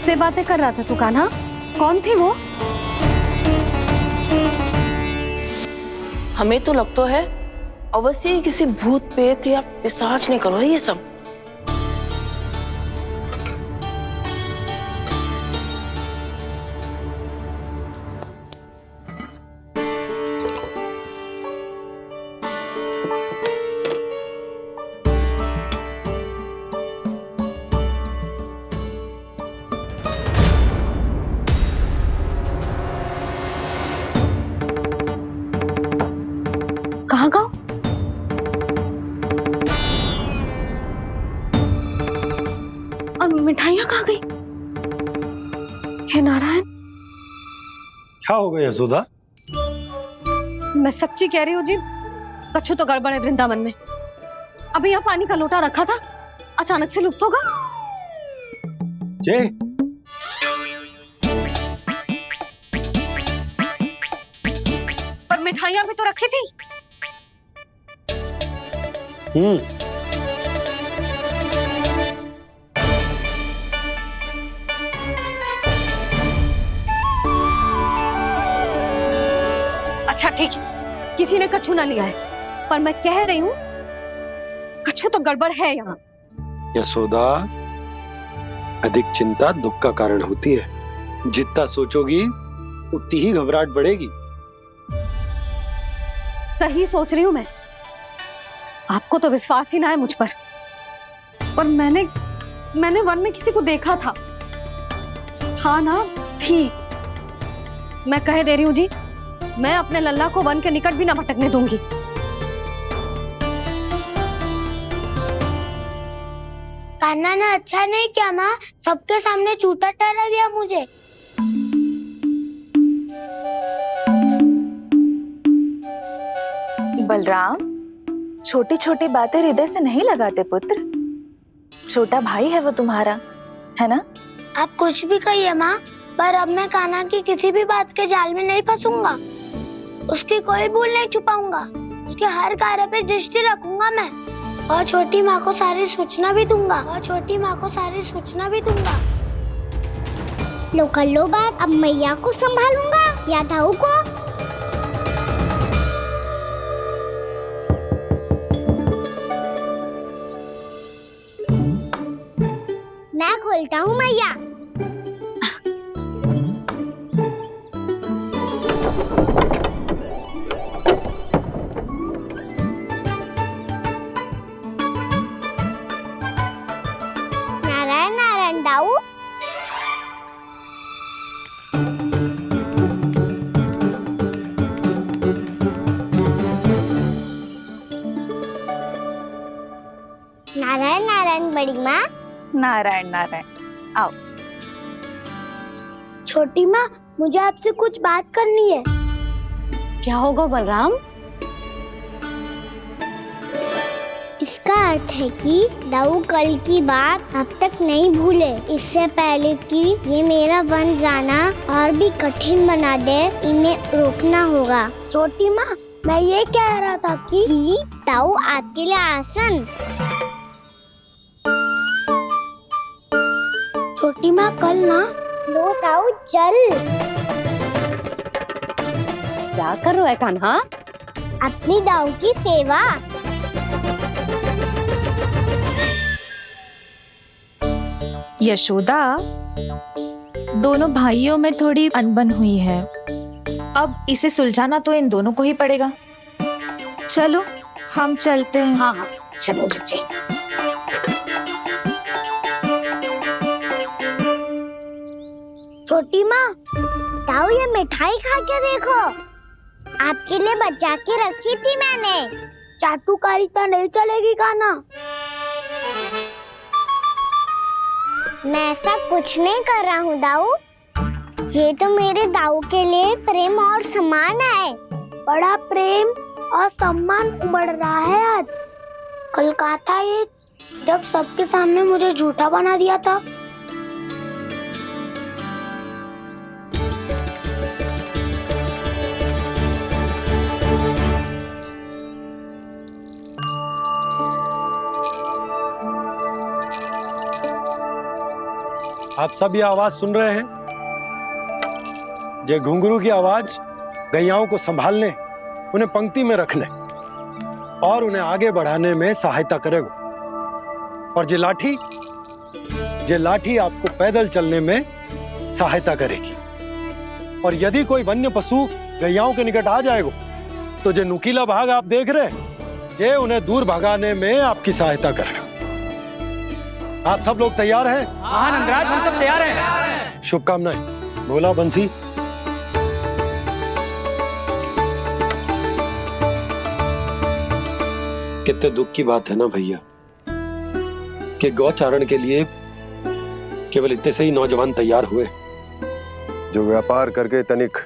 किससे बातें कर रहा था तू कान्हा? कौन थी वो? हमें तो लगता है अवश्य ही किसी भूत प्रेत या पिशाच ने करो है ये सब। कहाँ गाँव? और मिठाइयाँ कहाँ गई? हे नारायण, क्या हो गया यशोदा? मैं सच्ची कह रही हूँ जी, कछु तो गड़बड़ है वृंदावन में। अभी यहाँ पानी का लोटा रखा था, अचानक से लुप्त होगा। जय पर मिठाइयाँ भी तो रखी थी। अच्छा ठीक है, किसी ने कछु ना लिया है, पर मैं कह रही हूँ कछु तो गड़बड़ है यहाँ। यशोदा, अधिक चिंता दुख का कारण होती है। जितना सोचोगी उतनी ही घबराहट बढ़ेगी। सही सोच रही हूँ मैं। आपको तो विश्वास ही ना है मुझ पर मैंने वन में किसी को देखा था। हाँ ना, थी। मैं कह दे रही हूँ जी, मैं अपने लल्ला को वन के निकट भी ना भटकने दूंगी। कान्हा ने अच्छा नहीं किया माँ, सबके सामने झूठा ठहरा दिया मुझे। बलराम, छोटी छोटी बातें हृदय से नहीं लगाते पुत्र। छोटा भाई है वो तुम्हारा, है ना? आप कुछ भी कहिए माँ, पर अब मैं कान्हा की किसी भी बात के जाल में नहीं फंसूंगा। उसकी कोई भूल नहीं छुपाऊंगा। उसके हर कार्य पे दृष्टि रखूंगा मैं, और छोटी माँ को सारी सूचना भी दूंगा। लो कर लो बात, अब मैया को संभालूंगा या दाऊ को। मैं खोलता हूँ मैया। नारायण नारायण दाऊ। नारायण नारायण बड़ी माँ। नारायण नारायण, आओ। छोटी माँ, मुझे आपसे कुछ बात करनी है। क्या होगा बलराम? इसका अर्थ है कि दाऊ कल की बात अब तक नहीं भूले। इससे पहले कि ये मेरा वन जाना और भी कठिन बना दे, इन्हें रोकना होगा। छोटी माँ, मैं ये कह रहा था कि दाऊ आपके लिए आसन। छोटी माँ, कल ना लो दाऊ जल। क्या कर रहा है कान्हा? अपनी दाऊ की सेवा। यशोदा, दोनों भाइयों में थोड़ी अनबन हुई है। अब इसे सुलझाना तो इन दोनों को ही पड़ेगा। चलो हम चलते हैं। हाँ हाँ, चलो जी। छोटी माँ, दाऊ ये मिठाई खा के देखो। आपके लिए बचा के रखी थी मैंने। चाटुकारिता नहीं चलेगी कान्हा। मैं ऐसा कुछ नहीं कर रहा हूँ दाऊ। ये तो मेरे दाऊ के लिए प्रेम और सम्मान है। बड़ा प्रेम और सम्मान उमड़ रहा है आज। कल कहा था ये, जब सबके सामने मुझे झूठा बना दिया था। आप सब ये आवाज सुन रहे हैं? ये घुंघरू की आवाज गैयाओं को संभालने, उन्हें पंक्ति में रखने और उन्हें आगे बढ़ाने में सहायता करेगा। और ये लाठी आपको पैदल चलने में सहायता करेगी। और यदि कोई वन्य पशु गैयाओं के निकट आ जाएगा तो जो नुकीला भाग आप देख रहे हैं, ये उन्हें दूर भगाने में आपकी सहायता करेगा। आप सब लोग तैयार हैं? हाँ नंदराज, हम सब तैयार हैं। शुभकामनाएं। भोला, बंसी। कितने दुख की बात है ना भैया कि गौचारण के लिए केवल इतने से ही नौजवान तैयार हुए। जो व्यापार करके तनिक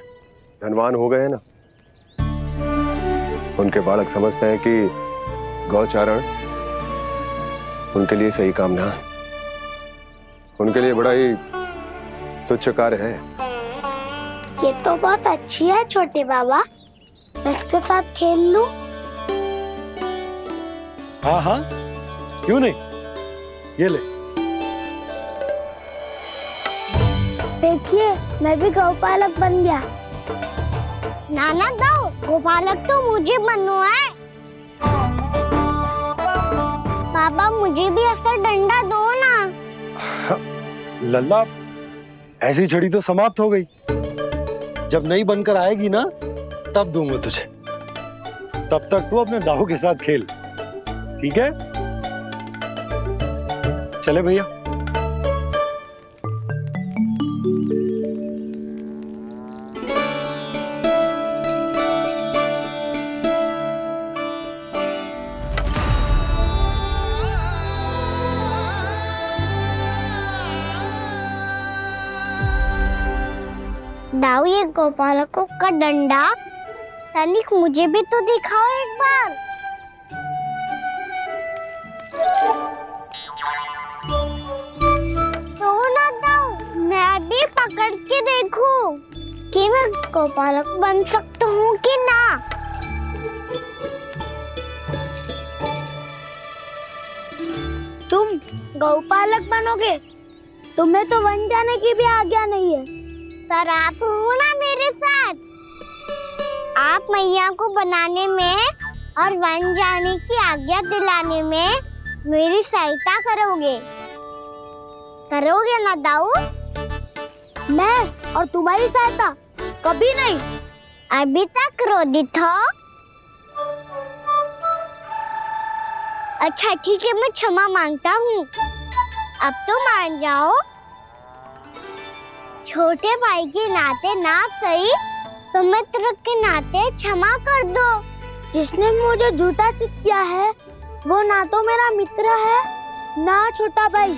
धनवान हो गए ना, उनके बालक समझते हैं कि गौचारण उनके लिए सही काम ना है, उनके लिए बड़ा ही तुच्छ कार्य है। ये तो बहुत अच्छी है छोटे बाबा, मैं इसके साथ खेल लूं? हाँ हाँ, क्यों नहीं, ये ले। देखिए, मैं भी गौपालक बन गया। नाना दाऊ, गौपालक तो मुझे बनना है। पापा मुझे भी ऐसा डंडा दो ना। लल्ला, ऐसी छड़ी तो समाप्त हो गई। जब नई बनकर आएगी ना, तब दूंगा तुझे। तब तक तू अपने दाऊ के साथ खेल, ठीक है? चले भैया। दाऊ, ये गौपालकों का डंडा तनिक मुझे भी तो दिखाओ एक बार। तो ना दाऊ, मैं भी पकड़ के देखूं कि मैं गौपालक बन सकता हूँ कि ना। तुम गौपालक बनोगे? तुम्हें तो वन जाने की भी आज्ञा नहीं है। पर आप हो ना मेरे साथ। आप मैया को बनाने में और वन जाने की आज्ञा दिलाने में मेरी सहायता करोगे ना दाऊ? मैं और तुम्हारी सहायता कभी नहीं। अभी तक क्रोधित हो? अच्छा ठीक है, मैं क्षमा मांगता हूँ। अब तो मान जाओ। छोटे भाई के नाते ना सही तो मित्र के नाते क्षमा कर दो। जिसने मुझे जूता सीख किया है वो ना तो मेरा मित्र है ना छोटा भाई।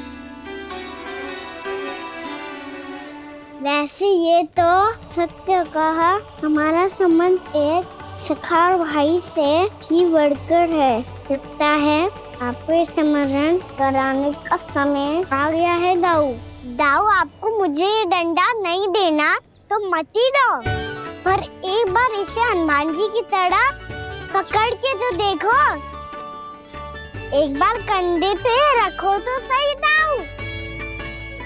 वैसे ये तो सत्य कहा, हमारा संबंध एक सखा भाई से भी बढ़कर है। लगता है आपको स्मरण कराने का समय आ गया है दाऊ। दाऊ, आपको मुझे ये डंडा नहीं देना तो मत ही दो, पर एक बार इसे हनुमान जी की तरह पकड़ के तो देखो। एक बार कंधे पे रखो तो सही दाऊ,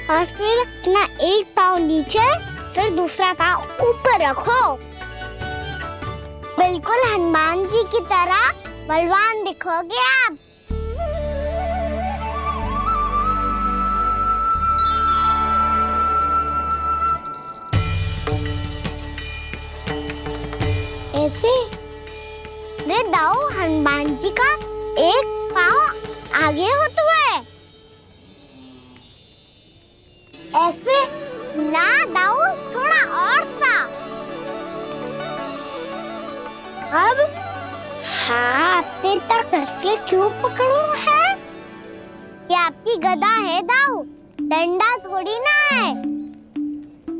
और फिर अपना एक पाँव नीचे फिर दूसरा पाँव ऊपर रखो। बिल्कुल हनुमान जी की तरह बलवान दिखोगे आप। ऐसे रे दाऊ, हनुमान जी का एक पाँव आगे होता है। ऐसे ना दाऊ, थोड़ा और सा। अब हाथ तक कसके क्यों पकड़ू है? ये आपकी गदा है दाऊ, डंडा थोड़ी ना है।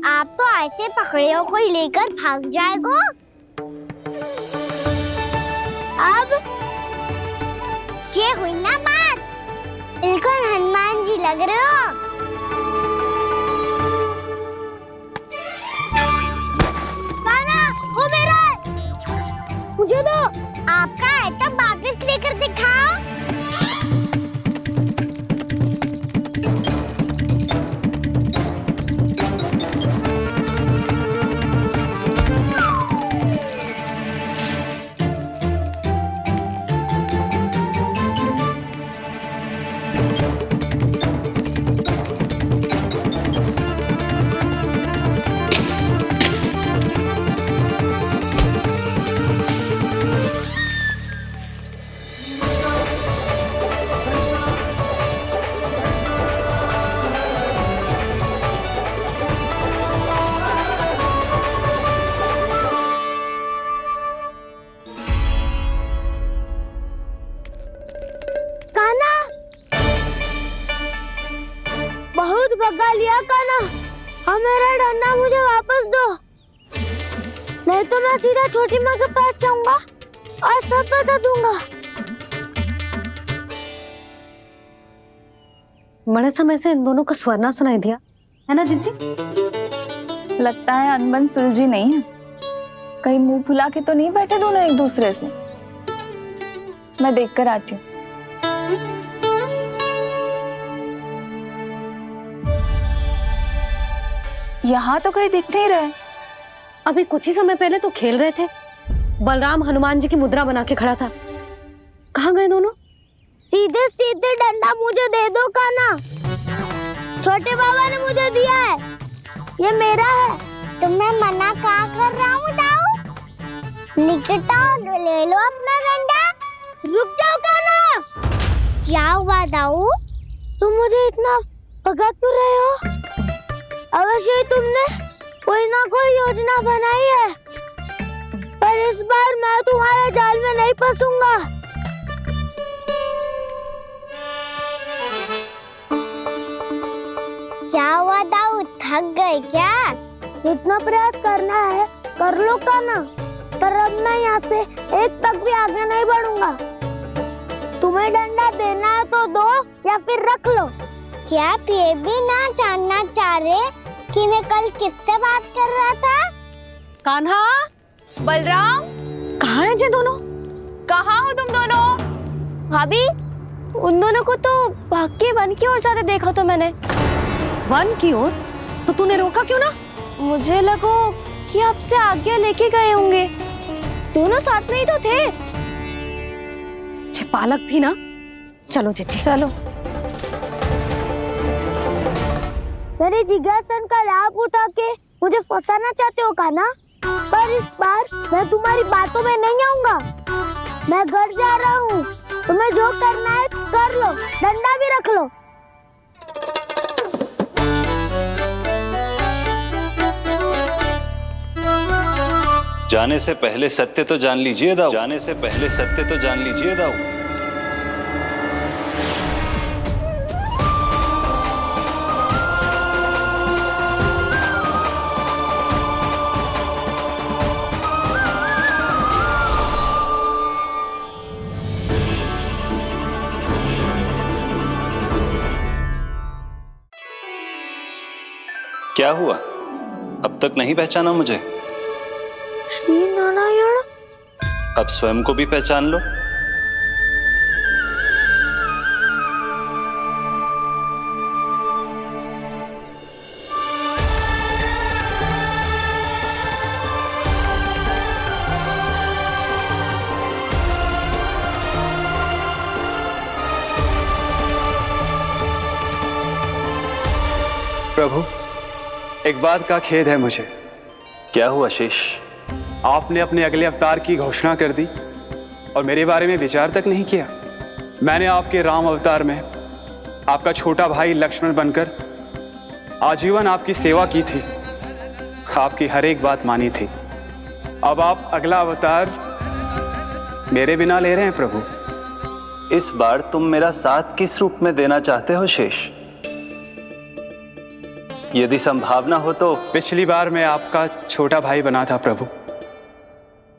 आप तो ऐसे पकड़े हो कोई लेकर भाग जाएगा। अब ये हुई ना बात, बिल्कुल हनुमान जी लग रहे हो। काना, वो मेरा मुझे दो। आपका है तब वापस लेकर दिखाओ। नहीं तो मैं सीधा छोटी माँ के पास जाऊंगा और सब बता दूंगा। बड़े समय से इन दोनों का स्वर ना सुनाई दिया, है ना जीजी? लगता है अनबन सुलझी नहीं है। कहीं मुंह फुला के तो नहीं बैठे दोनों एक दूसरे से। मैं देख कर आती हूँ। यहाँ तो कहीं दिख नहीं रहे। अभी कुछ ही समय पहले तो खेल रहे थे। बलराम हनुमान जी की मुद्रा बना के खड़ा था। कहाँ गए दोनों? सीधे सीधे डंडा मुझे दे दो कान्हा। छोटे बाबा ने मुझे दिया है, ये मेरा है। तो मैं मना कहाँ कर रहा हूँ दाऊ? निकटा ले लो अपना डंडा। रुक जाओ कान्हा। क्या हुआ दाऊ? तुम मुझे इतना भगा क्यों रहे हो? अवश्य ही तुमने कोई ना कोई योजना बनाई है, पर इस बार मैं तुम्हारे जाल में नहीं फंसूंगा। क्या हुआ दाऊ, थक गए क्या? इतना प्रयास करना है कर लो कान्हा, पर अब मैं यहाँ से एक तक भी आगे नहीं बढ़ूंगा। तुम्हें डंडा देना है तो दो या फिर रख लो। क्या आप ये भी ना जानना चाह रहे कि मैं कल किससे बात कर रहा था? कान्हा, बलराम, कहाँ है ये दोनों? कहाँ हो तुम दोनों? भाभी, उन दोनों को तो भाग के वन की ओर जाते देखा तो मैंने। वन की ओर? तो तूने रोका क्यों ना? मुझे लगो कि आपसे आज्ञा लेके गए होंगे। दोनों साथ में ही तो थे। पालक भी ना। चलो जीजी चलो। मेरे जिज्ञासन का लाभ उठा के मुझे फंसाना चाहते हो कान्हा? पर इस बार मैं तुम्हारी बातों में नहीं आऊंगा। मैं घर जा रहा हूँ, तुम्हें जो करना है कर लो, डंडा भी रख लो। जाने से पहले सत्य तो जान लीजिए दाऊ। जाने से पहले सत्य तो जान लीजिए दाऊ। क्या हुआ? अब तक नहीं पहचाना मुझे? श्री नारायण। अब स्वयं को भी पहचान लो। प्रभु, एक बात का खेद है मुझे। क्या हुआ शेष? आपने अपने अगले अवतार की घोषणा कर दी और मेरे बारे में विचार तक नहीं किया। मैंने आपके राम अवतार में आपका छोटा भाई लक्ष्मण बनकर आजीवन आपकी सेवा की थी, आपकी हर एक बात मानी थी। अब आप अगला अवतार मेरे बिना ले रहे हैं प्रभु। इस बार तुम मेरा साथ किस रूप में देना चाहते हो शेष? यदि संभावना हो तो। पिछली बार मैं आपका छोटा भाई बना था प्रभु।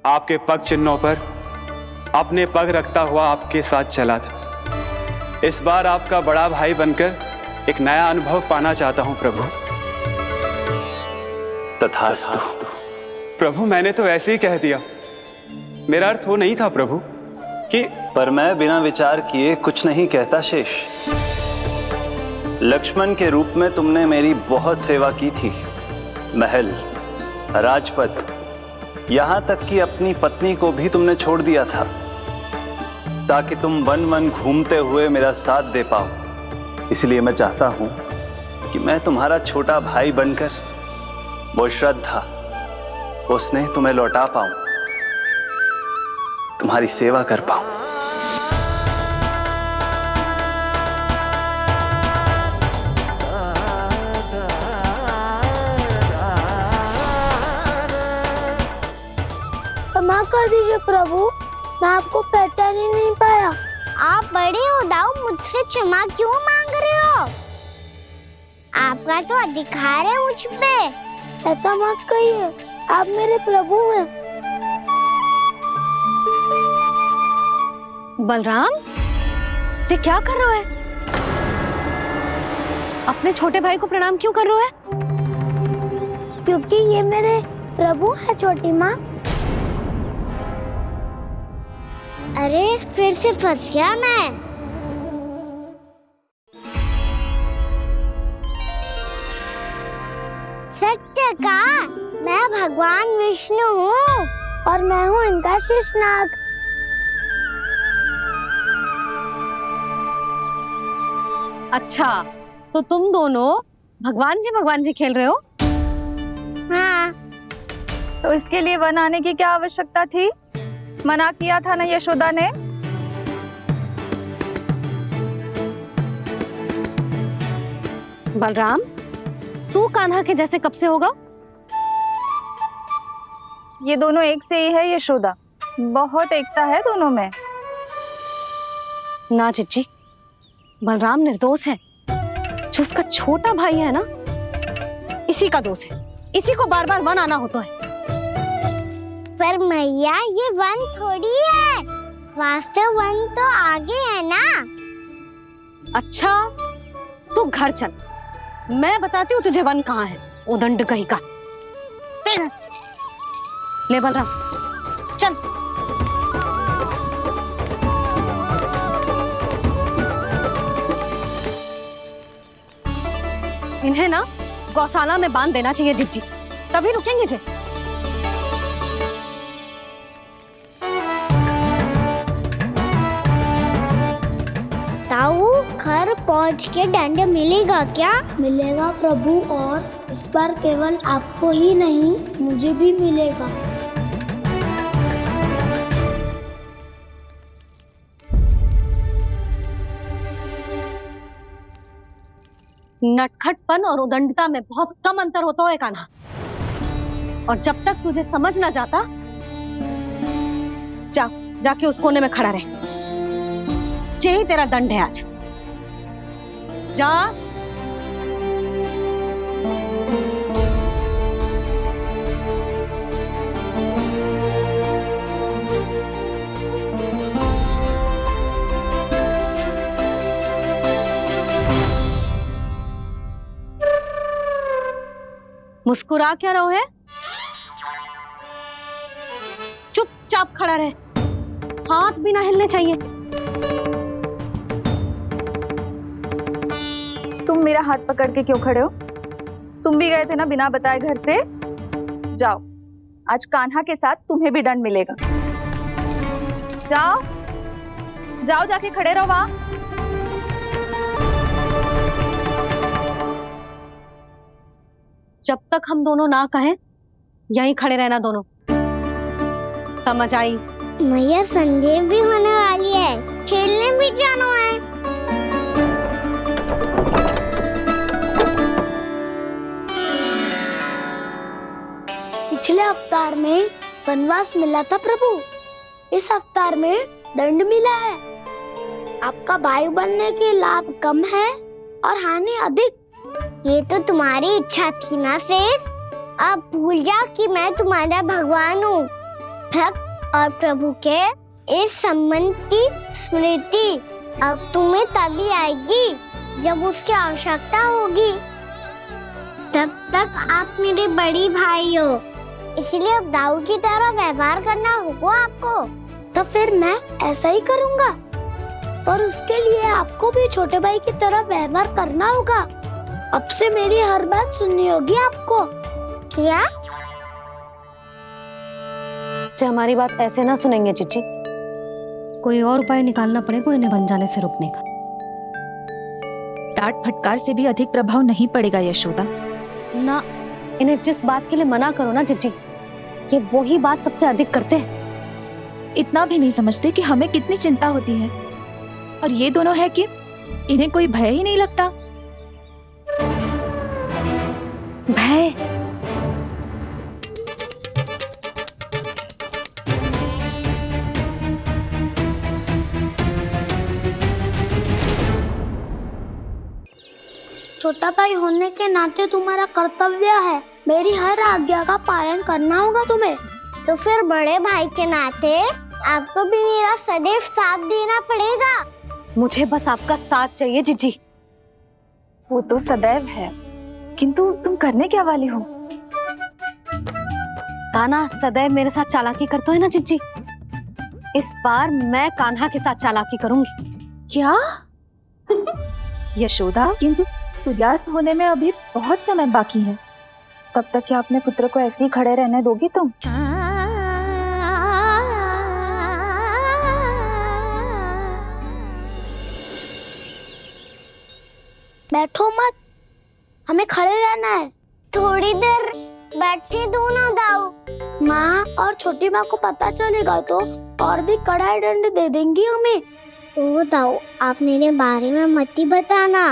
आपके पग चिन्हों पर अपने पग रखता हुआ आपके साथ चला था। इस बार आपका बड़ा भाई बनकर एक नया अनुभव पाना चाहता हूं प्रभु। तथास्तु। प्रभु, मैंने तो ऐसे ही कह दिया, मेरा अर्थ वो नहीं था प्रभु कि। पर मैं बिना विचार किए कुछ नहीं कहता शेष। लक्ष्मण के रूप में तुमने मेरी बहुत सेवा की थी। महल, राजपथ, यहां तक कि अपनी पत्नी को भी तुमने छोड़ दिया था ताकि तुम वन वन घूमते हुए मेरा साथ दे पाओ। इसलिए मैं चाहता हूं कि मैं तुम्हारा छोटा भाई बनकर वो श्रद्धा, वो स्नेह तुम्हें लौटा पाऊं, तुम्हारी सेवा कर पाऊं। क्षमा कर दीजिए प्रभु, मैं आपको पहचान ही नहीं पाया। आप बड़े हो दाऊ, मुझसे क्षमा क्यों मांग रहे हो? आपका तो अधिकार है मुझ पे। ऐसा मत कहिए, आप मेरे प्रभु हैं। बलराम, ये क्या कर रहे हो? अपने छोटे भाई को प्रणाम क्यों कर रहे हो? क्योंकि ये मेरे प्रभु है छोटी माँ। अरे फिर से फंस गया मैं। सत्य का मैं भगवान विष्णु हूँ और मैं हूँ इनका शेषनाग। अच्छा, तो तुम दोनों भगवान जी खेल रहे हो? हाँ। तो इसके लिए वन आने की क्या आवश्यकता थी? मना किया था ना यशोदा ने। बलराम, तू कान्हा के जैसे कब से होगा? ये दोनों एक से ही है यशोदा, बहुत एकता है दोनों में। ना चिच्ची, बलराम निर्दोष है। जो उसका छोटा भाई है ना, इसी का दोष है। इसी को बार बार वन आना होता है। पर मैया ये वन थोड़ी है, वास्तव वन तो आगे है ना। अच्छा, तू घर चल, मैं बताती हूँ तुझे वन कहाँ है। उदंड कहीं का। ले बलराम, चल। इन्हें ना गौशाला में बांध देना चाहिए जिज्जी, तभी रुकेंगे जे। ताऊ, घर पहुँच के दंड मिलेगा क्या? मिलेगा प्रभु, और इस बार केवल आपको ही नहीं मुझे भी मिलेगा। नटखटपन और उदंडता में बहुत कम अंतर होता है कान्हा, और जब तक तुझे समझ ना जाता, जाके उस कोने में खड़ा रहे। यही तेरा दंड है आज। जा। मुस्कुरा क्या रहो है? चुपचाप खड़ा रहे, हाथ भी ना हिलने चाहिए। तुम मेरा हाथ पकड़ के क्यों खड़े हो? तुम भी गए थे ना बिना बताए घर से। जाओ, आज कान्हा के साथ तुम्हें भी दंड मिलेगा। जाओ जाओ, जाके खड़े रहो वहां। जब तक हम दोनों ना कहें, यहीं खड़े रहना दोनों। समझ आई? मैया, संध्या भी होने वाली है, खेलने भी जाना है। पिछले अवतार में वनवास मिला था प्रभु, इस अवतार में दंड मिला है। आपका भाई बनने के लाभ कम है और हानि अधिक। ये तो तुम्हारी इच्छा थी ना शेष। अब भूल जाओ कि मैं तुम्हारा भगवान हूँ। भक्त और प्रभु के इस संबंध की स्मृति अब तुम्हें तभी आएगी जब उसकी आवश्यकता होगी। तब तक आप मेरे बड़ी भाई हो, इसलिए अब दाऊ की तरह व्यवहार करना होगा आपको। तो फिर मैं ऐसा ही करूँगा, और उसके लिए आपको भी छोटे भाई की तरह व्यवहार करना होगा। अब से मेरी हर बात सुननी होगी आपको। क्या? जो हमारी बात ऐसे ना सुनेंगे चिच्ची, कोई और उपाय निकालना पड़ेगा इन्हें बन जाने से रुकने का। डांट फटकार से भी अधिक प्रभाव नहीं पड़ेगा यशोदा। ना, इन्हें जिस बात के लिए मना करो ना चिच्ची, ये वही बात सबसे अधिक करते हैं। इतना भी नहीं समझते कि हमें कितनी चिंता होती है, और ये दोनों है कि इन्हें कोई भय ही नहीं लगता। भय? छोटा भाई होने के नाते तुम्हारा कर्तव्य है मेरी हर आज्ञा का पालन करना होगा तुम्हें। तो फिर बड़े भाई के नाते आपको भी मेरा सदैव साथ देना पड़ेगा। मुझे बस आपका साथ चाहिए जीजी। वो तो सदैव है, किंतु तुम करने क्या वाली हो? कान्हा सदैव मेरे साथ चालाकी करता है ना जीजी, इस बार मैं कान्हा के साथ चालाकी करूंगी। क्या? यशोदा, किंतु सूर्यास्त होने में अभी बहुत समय बाकी है, तब तक क्या अपने पुत्र को ऐसे ही खड़े रहने दोगी तुम? बैठो मत, हमें खड़े रहना है। थोड़ी देर बैठे दो ना दाऊ। माँ और छोटी माँ को पता चलेगा तो और भी कड़ा दंड दे देंगी हमें। ओ दाऊ, आप मेरे बारे में मत ही बताना,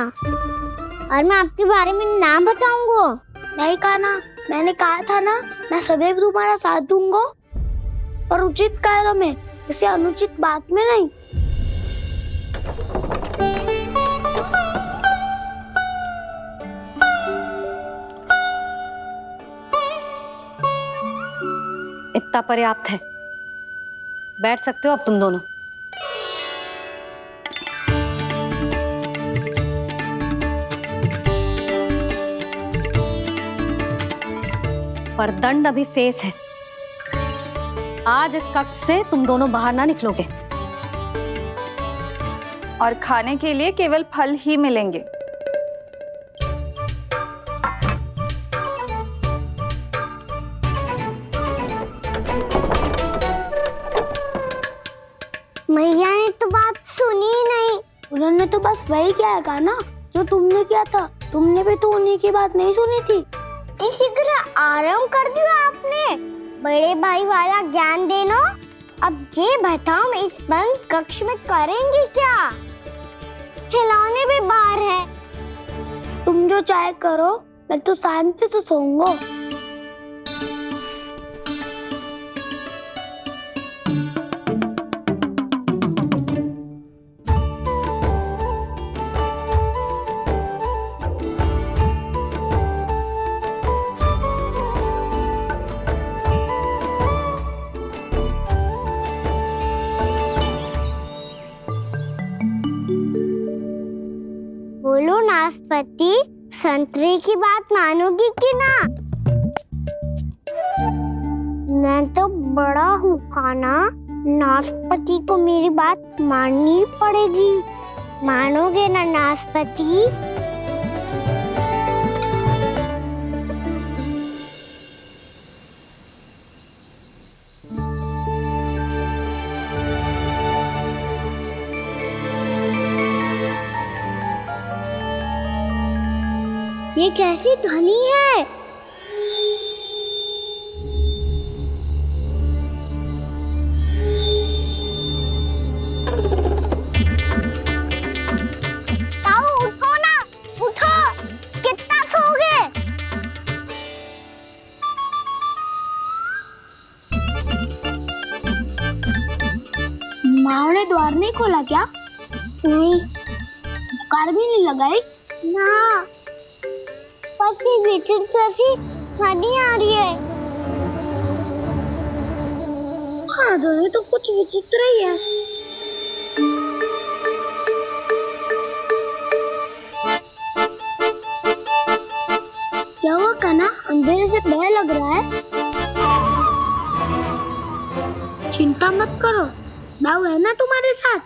और मैं आपके बारे में ना बताऊंगा। नहीं कान्हा, मैंने कहा था ना, मैं सदैव तुम्हारा साथ दूंगा, और उचित कार्य में, किसी अनुचित बात में नहीं। इतना पर्याप्त है, बैठ सकते हो अब तुम दोनों। पर दंड अभी शेष है। आज इस कक्ष से तुम दोनों बाहर ना निकलोगे, और खाने के लिए केवल फल ही मिलेंगे। मैया ने तो बात सुनी ही नहीं। उन्होंने तो बस वही कहा ना जो तुमने किया था। तुमने भी तो उन्हीं की बात नहीं सुनी थी। इसी तरह आराम कर दिया आपने। बड़े भाई वाला ज्ञान देना। अब ये बताओ, मैं इस बंद कक्ष में करेंगे क्या? खिलौने भी बाहर है। तुम जो चाहे करो, मैं तो शांति से सोऊंगा। बोलो नाशपाती, संतरे की बात मानोगी कि ना? मैं तो बड़ा हूँ कान्हा, नाशपाती को मेरी बात माननी पड़ेगी। मानोगे ना नाशपाती? ये कैसी ध्वनि है? ताऊ उठो ना, उठो, कितना सोओगे? माँ ने द्वार नहीं खोला क्या? नहीं। कार भी नहीं लगाई? ना। पसी विचित्र ध्वनि आ रही है। हाँ, ध्वनि तो कुछ विचित्र ही है। क्या हुआ कान्हा, अंधेरे से भय लग रहा है? चिंता मत करो, दाऊ है ना तुम्हारे साथ।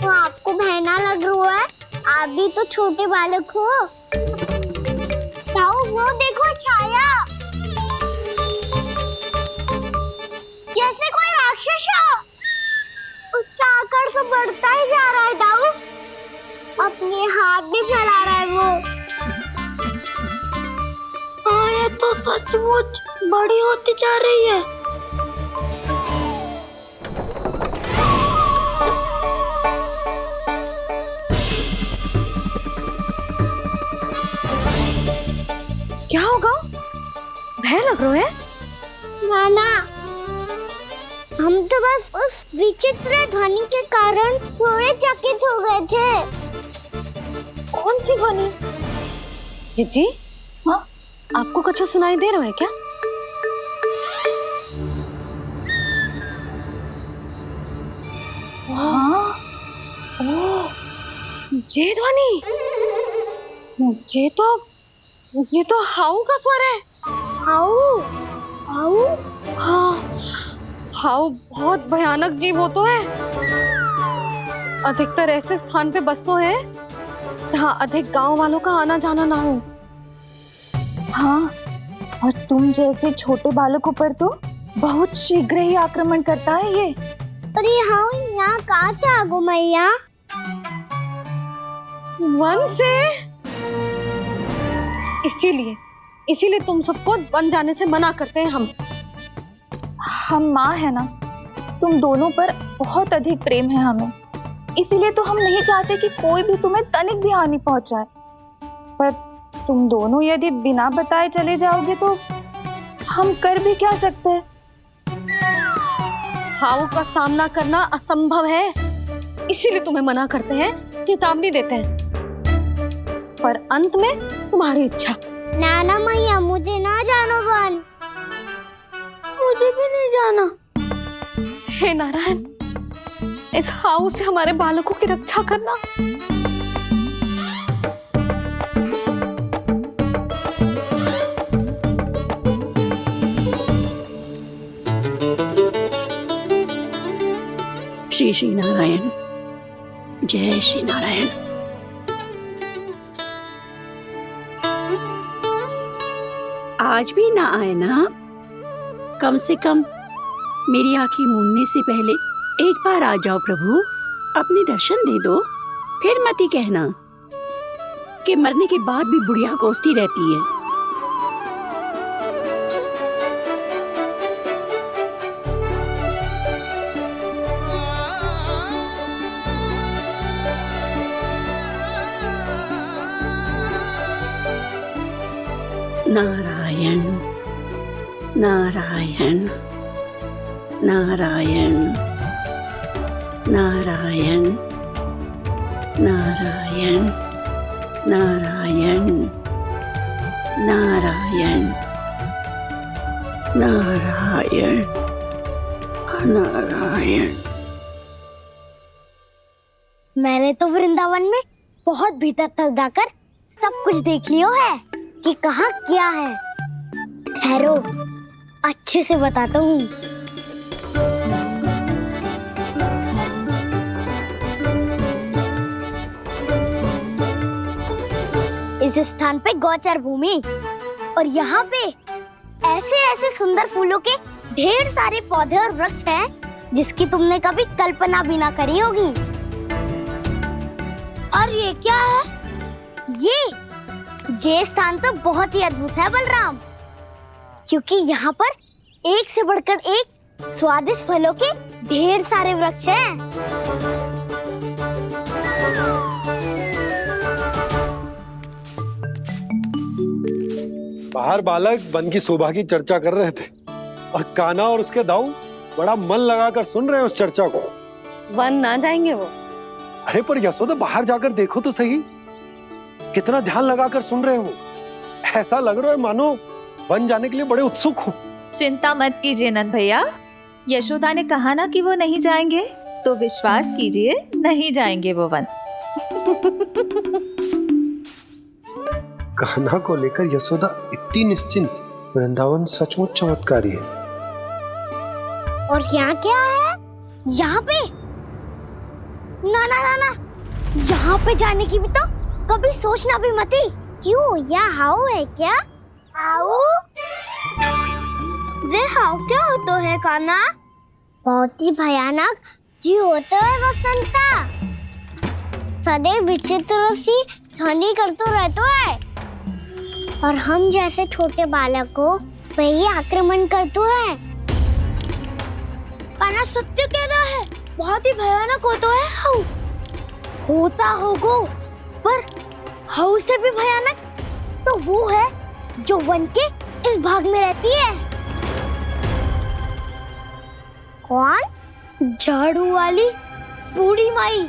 तो आपको भय ना लग रहा है? आप भी तो छोटे बालक हो। ताऊ, वो देखो छाया, जैसे कोई राक्षस हो। उसका आकार तो बढ़ता ही जा रहा है ताऊ, अपने हाथ भी फैला रहा है वो। हाँ, ये तो सचमुच बड़ी होती जा रही है। क्या होगा? भय लग रहा है? नाना, हम तो बस उस विचित्र ध्वनि के कारण थोड़े चकित हो गए थे। कौन सी ध्वनि? जीजी, हाँ? आपको कुछ सुनाई दे रहा है क्या? हाँ, ओह, ये ध्वनि, ये तो हाउ का स्वर है। हाउ हाउ हाँ, हाउ बहुत भयानक जीव हो तो है। अधिकतर ऐसे स्थान पे बसते हैं जहाँ अधिक गांव वालों का आना जाना ना हो। हाँ, और तुम जैसे छोटे बालकों पर तो बहुत शीघ्र ही आक्रमण करता है ये। पर ये हाउ यहाँ कहाँ से आ गो मैया? वन से। इसीलिए तुम सबको वन जाने से मना करते हैं हम माँ है ना, तुम दोनों पर बहुत अधिक प्रेम है हमें, इसीलिए तो हम नहीं चाहते कि कोई भी तुम्हें तनिक भी हानि पहुंचाए। पर तुम दोनों यदि बिना बताए चले जाओगे तो हम कर भी क्या सकते हैं? हाउ का सामना करना असंभव है, इसीलिए तुम्हें मना करते हैं, चेतावनी देते हैं। पर अंत में तुम्हारी इच्छा। नाना मैया मुझे ना जानो वन। मुझे भी नहीं जाना। हे नारायण, इस हाउ से हमारे बालकों की रक्षा करना। श्री श्री नारायण, जय श्री नारायण। आज भी ना आए ना? कम से कम मेरी आंखें मूंदने से पहले एक बार आ जाओ प्रभु, अपने दर्शन दे दो। फिर मत ही कहना कि मरने के बाद भी बुढ़िया कोसती रहती है। नारायण नारायण नारायण नारायण नारायण नारायण नारायण नारायण नारायण। मैंने तो वृंदावन में बहुत भीतर तक जाकर सब कुछ देख लियो है कि कहाँ क्या है। ठहरो, अच्छे से बताता हूँ। इस स्थान पे गोचर भूमि और यहाँ पे ऐसे ऐसे सुंदर फूलों के ढेर सारे पौधे और वृक्ष हैं जिसकी तुमने कभी कल्पना भी ना करी होगी। और ये क्या है? ये स्थान तो बहुत ही अद्भुत है बलराम, क्योंकि यहाँ पर एक से बढ़कर एक स्वादिष्ट फलों के ढेर सारे वृक्ष हैं। बाहर बालक वन की शोभा की चर्चा कर रहे थे और कान्हा और उसके दाऊ बड़ा मन लगाकर सुन रहे हैं उस चर्चा को। वन ना जाएंगे वो। अरे पर यशोदा, बाहर जाकर देखो तो सही, कितना ध्यान लगाकर सुन रहे हो। ऐसा लग रहा है मानो वन जाने के लिए बड़े उत्सुक हो। चिंता मत कीजिए नंद भैया, यशोदा ने कहा ना कि वो नहीं जाएंगे, तो विश्वास कीजिए नहीं जाएंगे वो वन। कान्हा को लेकर यशोदा इतनी निश्चिंत, वृंदावन सचमुच चमत्कारी है। और यहाँ क्या है? यहाँ पे ना ना ना ना, यहाँ पे जाने की भी तो कभी सोचना भी मत ही। क्यों, यहाँ हाउ है क्या? हाउ? ये हाउ क्या होता है कान्हा? बहुत ही भयानक जी होता है वसंता। सदैव विचित्र सी ध्वनि करते रहता है और हम जैसे छोटे बालक को वही आक्रमण करते है। कान्हा सत्य कह रहा है, बहुत ही भयानक होता है हाउ। होता होगा, पर हाउ से भी भयानक तो वो है जो वन के इस भाग में रहती है। कौन? झाड़ू वाली बूढ़ी माई।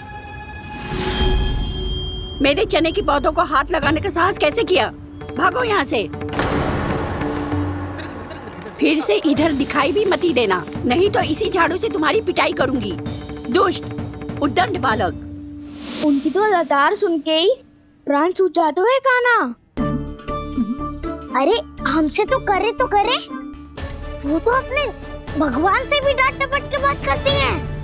मेरे चने की पौधों को हाथ लगाने का साहस कैसे किया? भागो यहाँ से। फिर से इधर दिखाई भी मती देना, नहीं तो इसी झाड़ू से तुम्हारी पिटाई करूंगी। दुष्ट, उद्दंड बालक। उनकी तो लतार सुन के ही प्राण छूट जाते हुए काना। अरे हमसे तो करे, वो तो अपने भगवान से भी डांट डपट के बात करती हैं।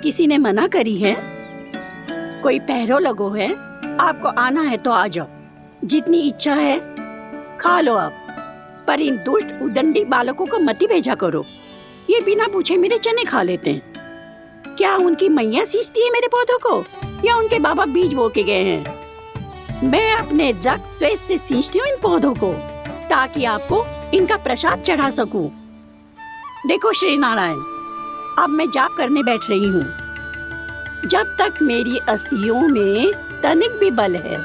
किसी ने मना करी है? कोई पैरों लगो है? आपको आना है तो आ जाओ, जितनी इच्छा है खा लो आप, पर इन दुष्ट उदंडी बालकों को मत भेजा करो। ये बिना पूछे मेरे चने खा लेते हैं। क्या उनकी मैया सींचती है मेरे पौधों को, या उनके बाबा बीज बो के गए हैं? मैं अपने रक्त स्वेद से सींचती हूँ इन पौधों को, ताकि आपको इनका प्रसाद चढ़ा सकूं। देखो श्री नारायण, अब मैं जाप करने बैठ रही हूँ। जब तक मेरी अस्थियों में तनिक भी बल है,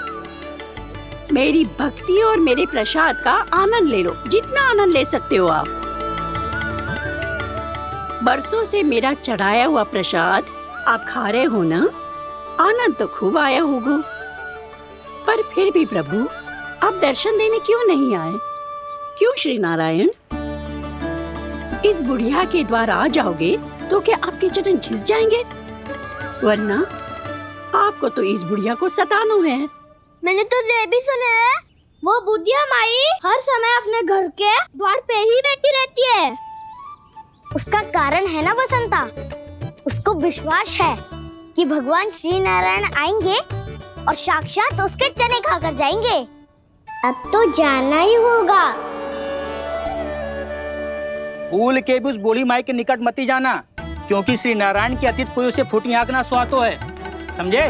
मेरी भक्ति और मेरे प्रसाद का आनंद ले लो, जितना आनंद ले सकते हो आप। बरसों से मेरा चढ़ाया हुआ प्रसाद आप खा रहे हो ना, आनंद तो खूब आया होगा। पर फिर भी प्रभु, आप दर्शन देने क्यों नहीं आए? क्यों श्री नारायण? इस बुढ़िया के द्वार आ जाओगे तो क्या आपके चरण घिस जाएंगे? वरना आपको तो इस बुढ़िया को सताना है। मैंने तो ये भी सुना है, वो बुढ़िया माई हर समय अपने घर के द्वार पे ही बैठी रहती है। उसका कारण है ना बसंता, उसको विश्वास है कि भगवान श्री नारायण आएंगे और साक्षात उसके चने खाकर जाएंगे। अब तो जाना ही होगा। भूल के भी उस बूढ़ी माई के निकट मती जाना, क्योंकि श्री नारायण की अतीत कोई उसे फूटी आंख ना सुहातो है, समझे?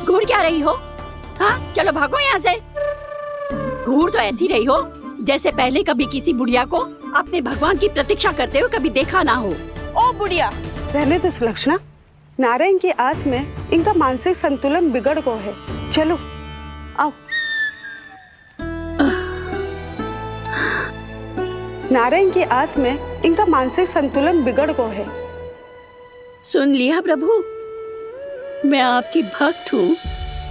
घूर क्या रही हो? हाँ, चलो भागो यहाँ से। घूर तो ऐसी रही हो जैसे पहले कभी किसी बुढ़िया को अपने भगवान की प्रतीक्षा करते हुए कभी देखा ना हो। ओ बुढ़िया, रहने दो सुलक्षणा। नारायण की आस में इनका मानसिक संतुलन बिगड़ गया है। चलो आओ। नारायण की आस में इनका मानसिक संतुलन बिगड़ गया है। सुन लिया प्रभु, मैं आपकी भक्त हूँ।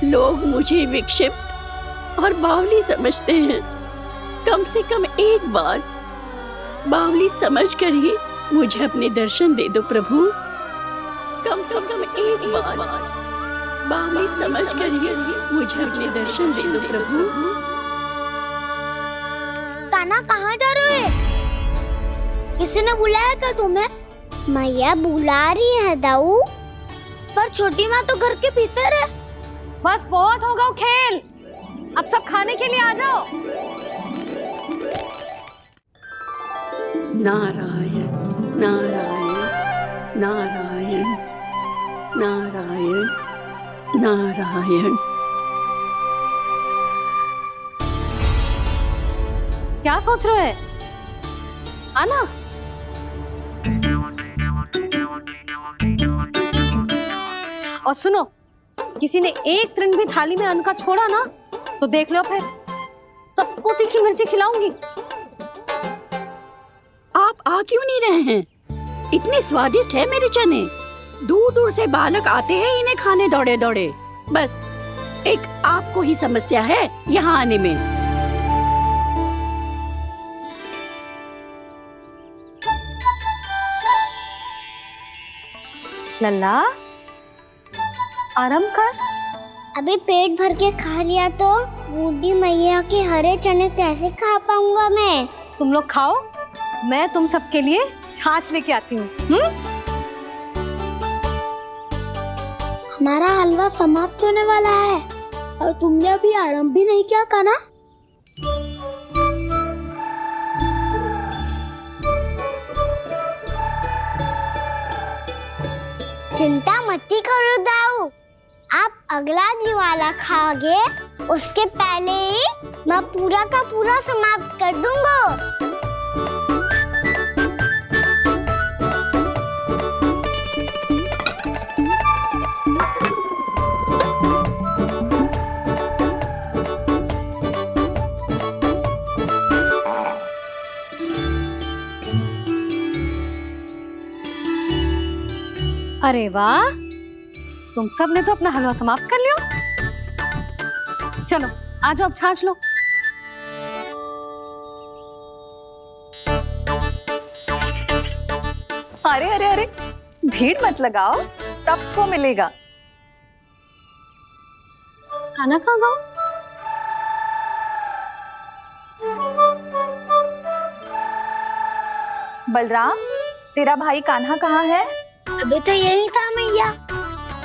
लोग मुझे विक्षिप्त और बावली समझते हैं। कम से कम एक बार बावली समझकर ही मुझे अपने दर्शन दे दो प्रभु। कम से कम एक बार बावली समझकर ही मुझे अपने दर्शन दे दो प्रभु। कान्हा कहाँ जा रहे हो? किसी ने बुलाया था तुम्हें? मैया बुला रही है दाऊ, पर छोटी माँ तो घर के भीतर है। बस बहुत होगा खेल, अब सब खाने के लिए आ जाओ। नारायण नारायण नारायण नारायण नारायण। क्या सोच रहे हैं? आना। और सुनो, किसी ने एक तृण भी थाली में अन्न का छोड़ा ना, तो देख लो फिर सबको तीखी मिर्ची खिलाऊंगी। आप आ क्यों नहीं रहे हैं? इतने स्वादिष्ट है मेरे चने। दूर दूर से बालक आते हैं इन्हें खाने दौड़े दौड़े। बस एक आपको ही समस्या है यहाँ आने में। लल्ला, आराम कर। अभी पेट भर के खा लिया तो बूढ़ी मैया के हरे चने कैसे खा पाऊंगा मैं? तुम लोग खाओ, मैं तुम सबके लिए छाछ लेके आती हूँ। हमारा हलवा समाप्त होने वाला है और तुमने अभी आराम भी नहीं किया कान्हा। चिंता मत करो दाऊ, आप अगला दिवाला खाओगे उसके पहले ही मैं पूरा का पूरा समाप्त कर दूंगा। अरे वाह, तुम सब ने तो अपना हलवा समाप्त कर लिया। चलो आ जाओ, अब छाछ लो। अरे अरे अरे, भीड़ मत लगाओ, सबको मिलेगा। खाना खा गो। बलराम, तेरा भाई कान्हा कहाँ है? अभी तो यही था मैया,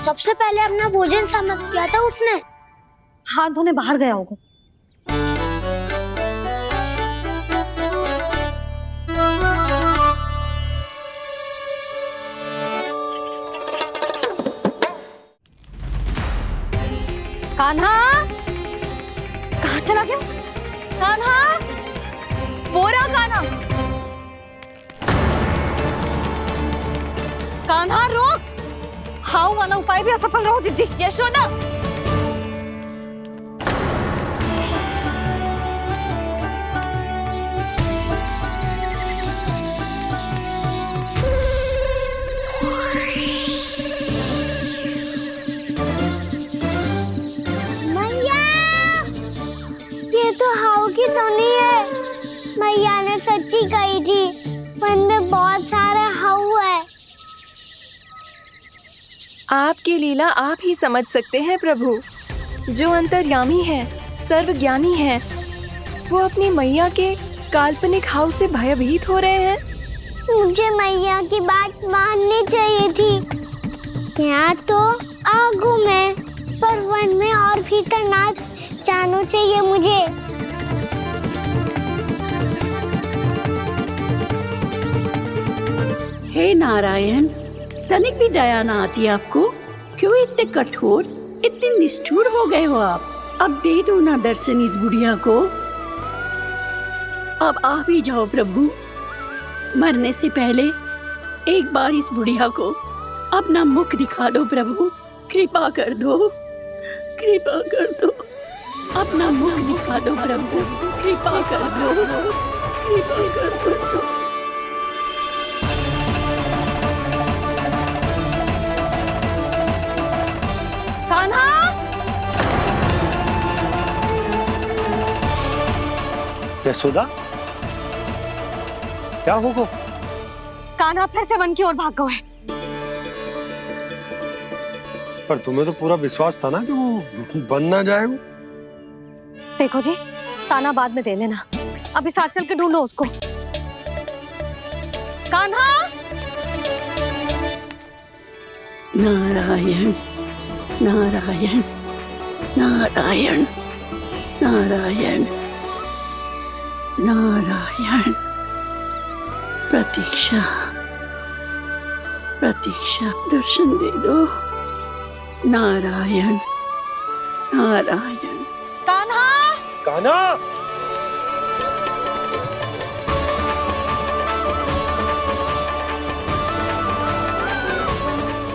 सबसे पहले अपना भोजन समाप्त किया था उसने। हाथ धोने बाहर गया होगा। कान्हा कहाँ चला गया? कान्हा, वो रहा कान्हा। कान्हा रोक। हाउ वाला उपाय भी असफल रहो जिज्जी। यशोदा, मैया, ये तो हाउ की धुनी है। मैया ने सच्ची कही थी, वन में बहुत सारे हाउ है। आपकी लीला आप ही समझ सकते हैं प्रभु। जो अंतर्यामी है, सर्वज्ञानी है, वो अपनी मैया के काल्पनिक हाव से भयभीत हो रहे हैं। मुझे मैया की बात माननी चाहिए थी। यहाँ तो आगू में, पर वन में और भीतर ना जाना चाहिए मुझे। हे नारायण, तनिक भी दया ना आती आपको? क्यों इतने कठोर, इतने निष्ठुर हो गए हो आप? अब दे दो ना दर्शन इस बुढ़िया को। अब आ भी जाओ प्रभु, मरने से पहले एक बार इस बुढ़िया को अपना मुख दिखा दो प्रभु। कृपा कर दो, कृपा कर दो, अपना मुख दिखा दो प्रभु। कृपा कर दो, कृपा कर दो। कान्हा, यशोदा, क्या होगा? कान्हा फिर से वन की ओर भाग गए। पर तुम्हें तो पूरा विश्वास था ना कि वो बन ना जाए। वो देखो जी, ताना बाद में दे लेना, अभी साथ चल के ढूंढो उसको। कान्हा, नारायण नारायण नारायण नारायण नारायण। प्रतीक्षा प्रतीक्षा, दर्शन दे दो। नारायण नारायण। कान्हा, कान्हा,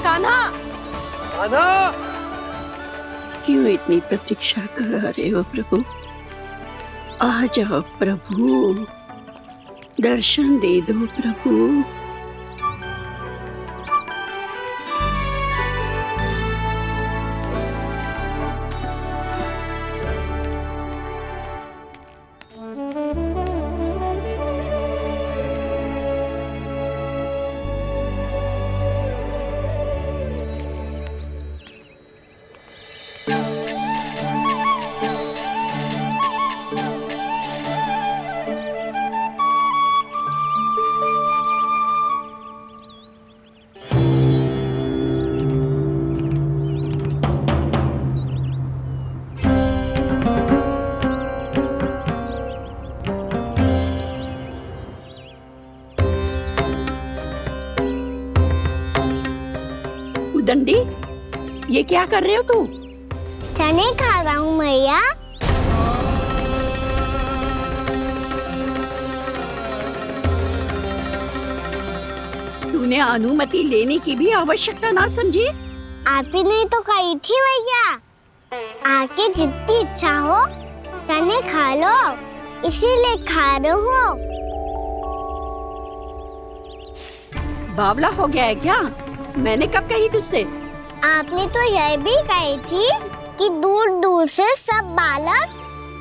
कान्हा, कान्हा। क्यों इतनी प्रतीक्षा करा रहे हो प्रभु? आ जाओ प्रभु, दर्शन दे दो प्रभु। दंडी, ये क्या कर रहे हो तू? चने खा रहा हूँ मैया। तूने अनुमति लेने की भी आवश्यकता ना समझी? आप ही नहीं तो कही थी भैया, आके जितनी इच्छा हो चने खा लो, इसीलिए खा रहे हो। बावला हो गया है क्या? मैंने कब कही तुझसे? आपने तो यह भी कही थी कि दूर दूर से सब बालक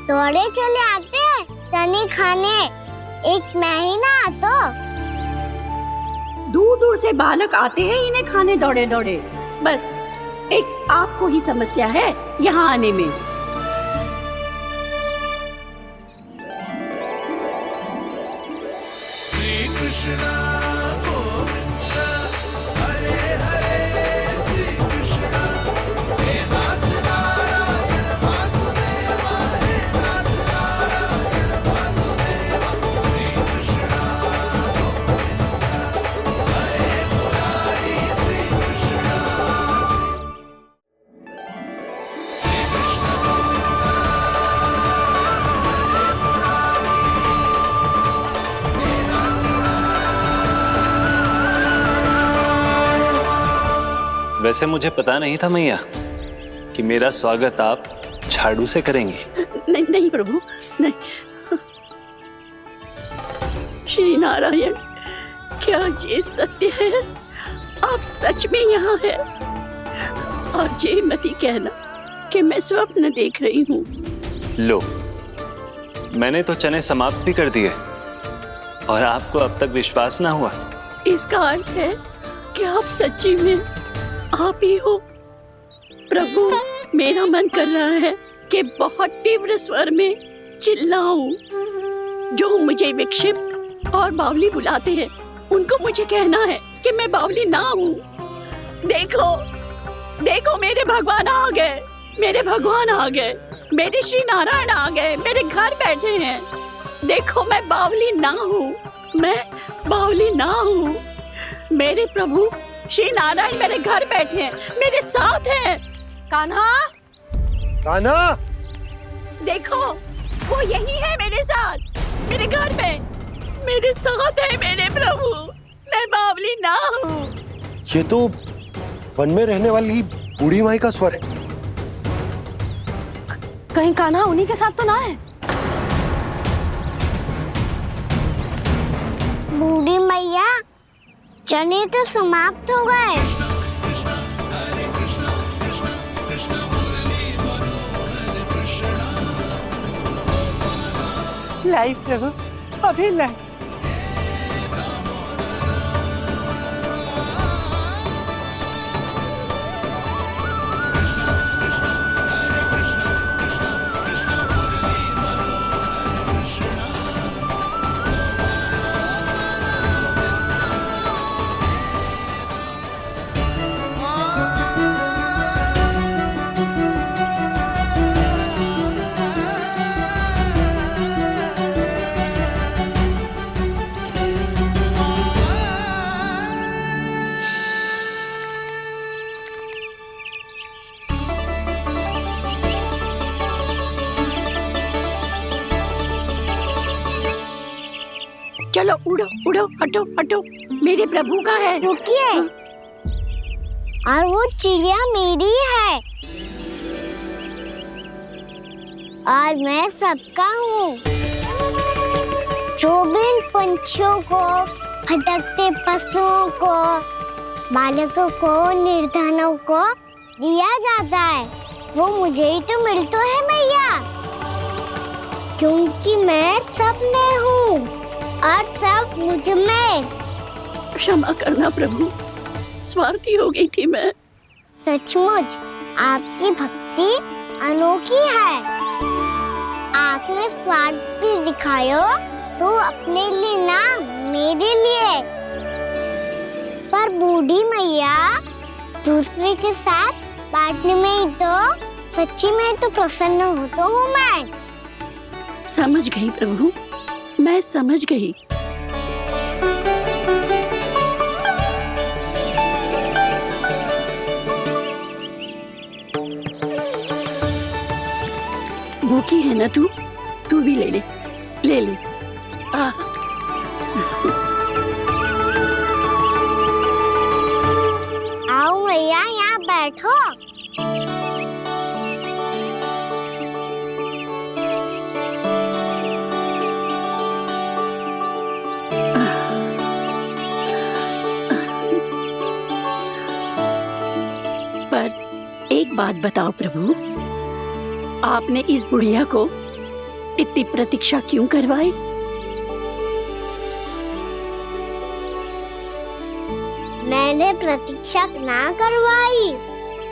दौड़े चले आते हैं चने खाने, एक मैं ही ना तो। दूर दूर से बालक आते हैं इन्हें खाने दौड़े दौड़े। बस एक आपको ही समस्या है यहाँ आने में। वैसे मुझे पता नहीं था मैया कि मेरा स्वागत आप झाड़ू से करेंगी। नहीं नहीं प्रभु, नहीं। श्री नारायण, क्या ये सत्य है? आप सच में यहाँ हैं? और ये मत ही कहना कि मैं स्वप्न देख रही हूँ। लो, मैंने तो चने समाप्त भी कर दिए और आपको अब तक विश्वास ना हुआ। इसका अर्थ है कि आप सच्ची में आप ही हो। प्रभु, मेरा मन कर रहा है कि बहुत तीव्र स्वर में चिल्लाऊं। जो मुझे विक्षिप्त और बावली बुलाते हैं उनको मुझे कहना है कि मैं बावली ना हूँ। देखो देखो, मेरे भगवान आ गए, मेरे भगवान आ गए, मेरे श्री नारायण आ गए, मेरे घर बैठे हैं। देखो, मैं बावली ना हूँ, मैं बावली ना हूँ। मेरे प्रभु श्री नारायण मेरे घर बैठे हैं, मेरे साथ हैं। कान्हा, कान्हा, देखो वो यही है मेरे साथ, मेरे घर में मेरे साथ है मेरे प्रभु। मैं बावली ना हूँ। ये तो वन में रहने वाली बूढ़ी माई का स्वर है। कहीं कान्हा उन्हीं के साथ तो ना है? बूढ़ी मैया, चने तो समाप्त हो गए। लाई प्रभु, अभी लाई। चलो उड़ो उड़ो, हटो हटो, मेरे प्रभु का है। रुकिए, और वो चिड़िया मेरी है और मैं सबका हूँ। जो भी इन पंछियों को, भटकते पशुओं को, बालकों को, निर्धनों को दिया जाता है, वो मुझे ही तो मिलता है मैया, क्योंकि मैं सब में हूँ और सब मुझ में। क्षमा करना प्रभु, स्वार्थी हो गई थी मैं। सचमुच आपकी भक्ति अनोखी है। आपने स्वार्थ भी दिखायो तो अपने लिए ना, मेरे लिए। पर बूढ़ी मैया, दूसरे के साथ बांटने में ही तो सच्ची में तो प्रसन्न होता हूँ मैं। समझ गई प्रभु, मैं समझ गई। भूखी है ना तू? तू भी ले ले, ले ले। आओ मैया, यहाँ बैठो। बात बताओ प्रभु, आपने इस बुढ़िया को इतनी प्रतीक्षा क्यों करवाई? मैंने प्रतीक्षा ना करवाई।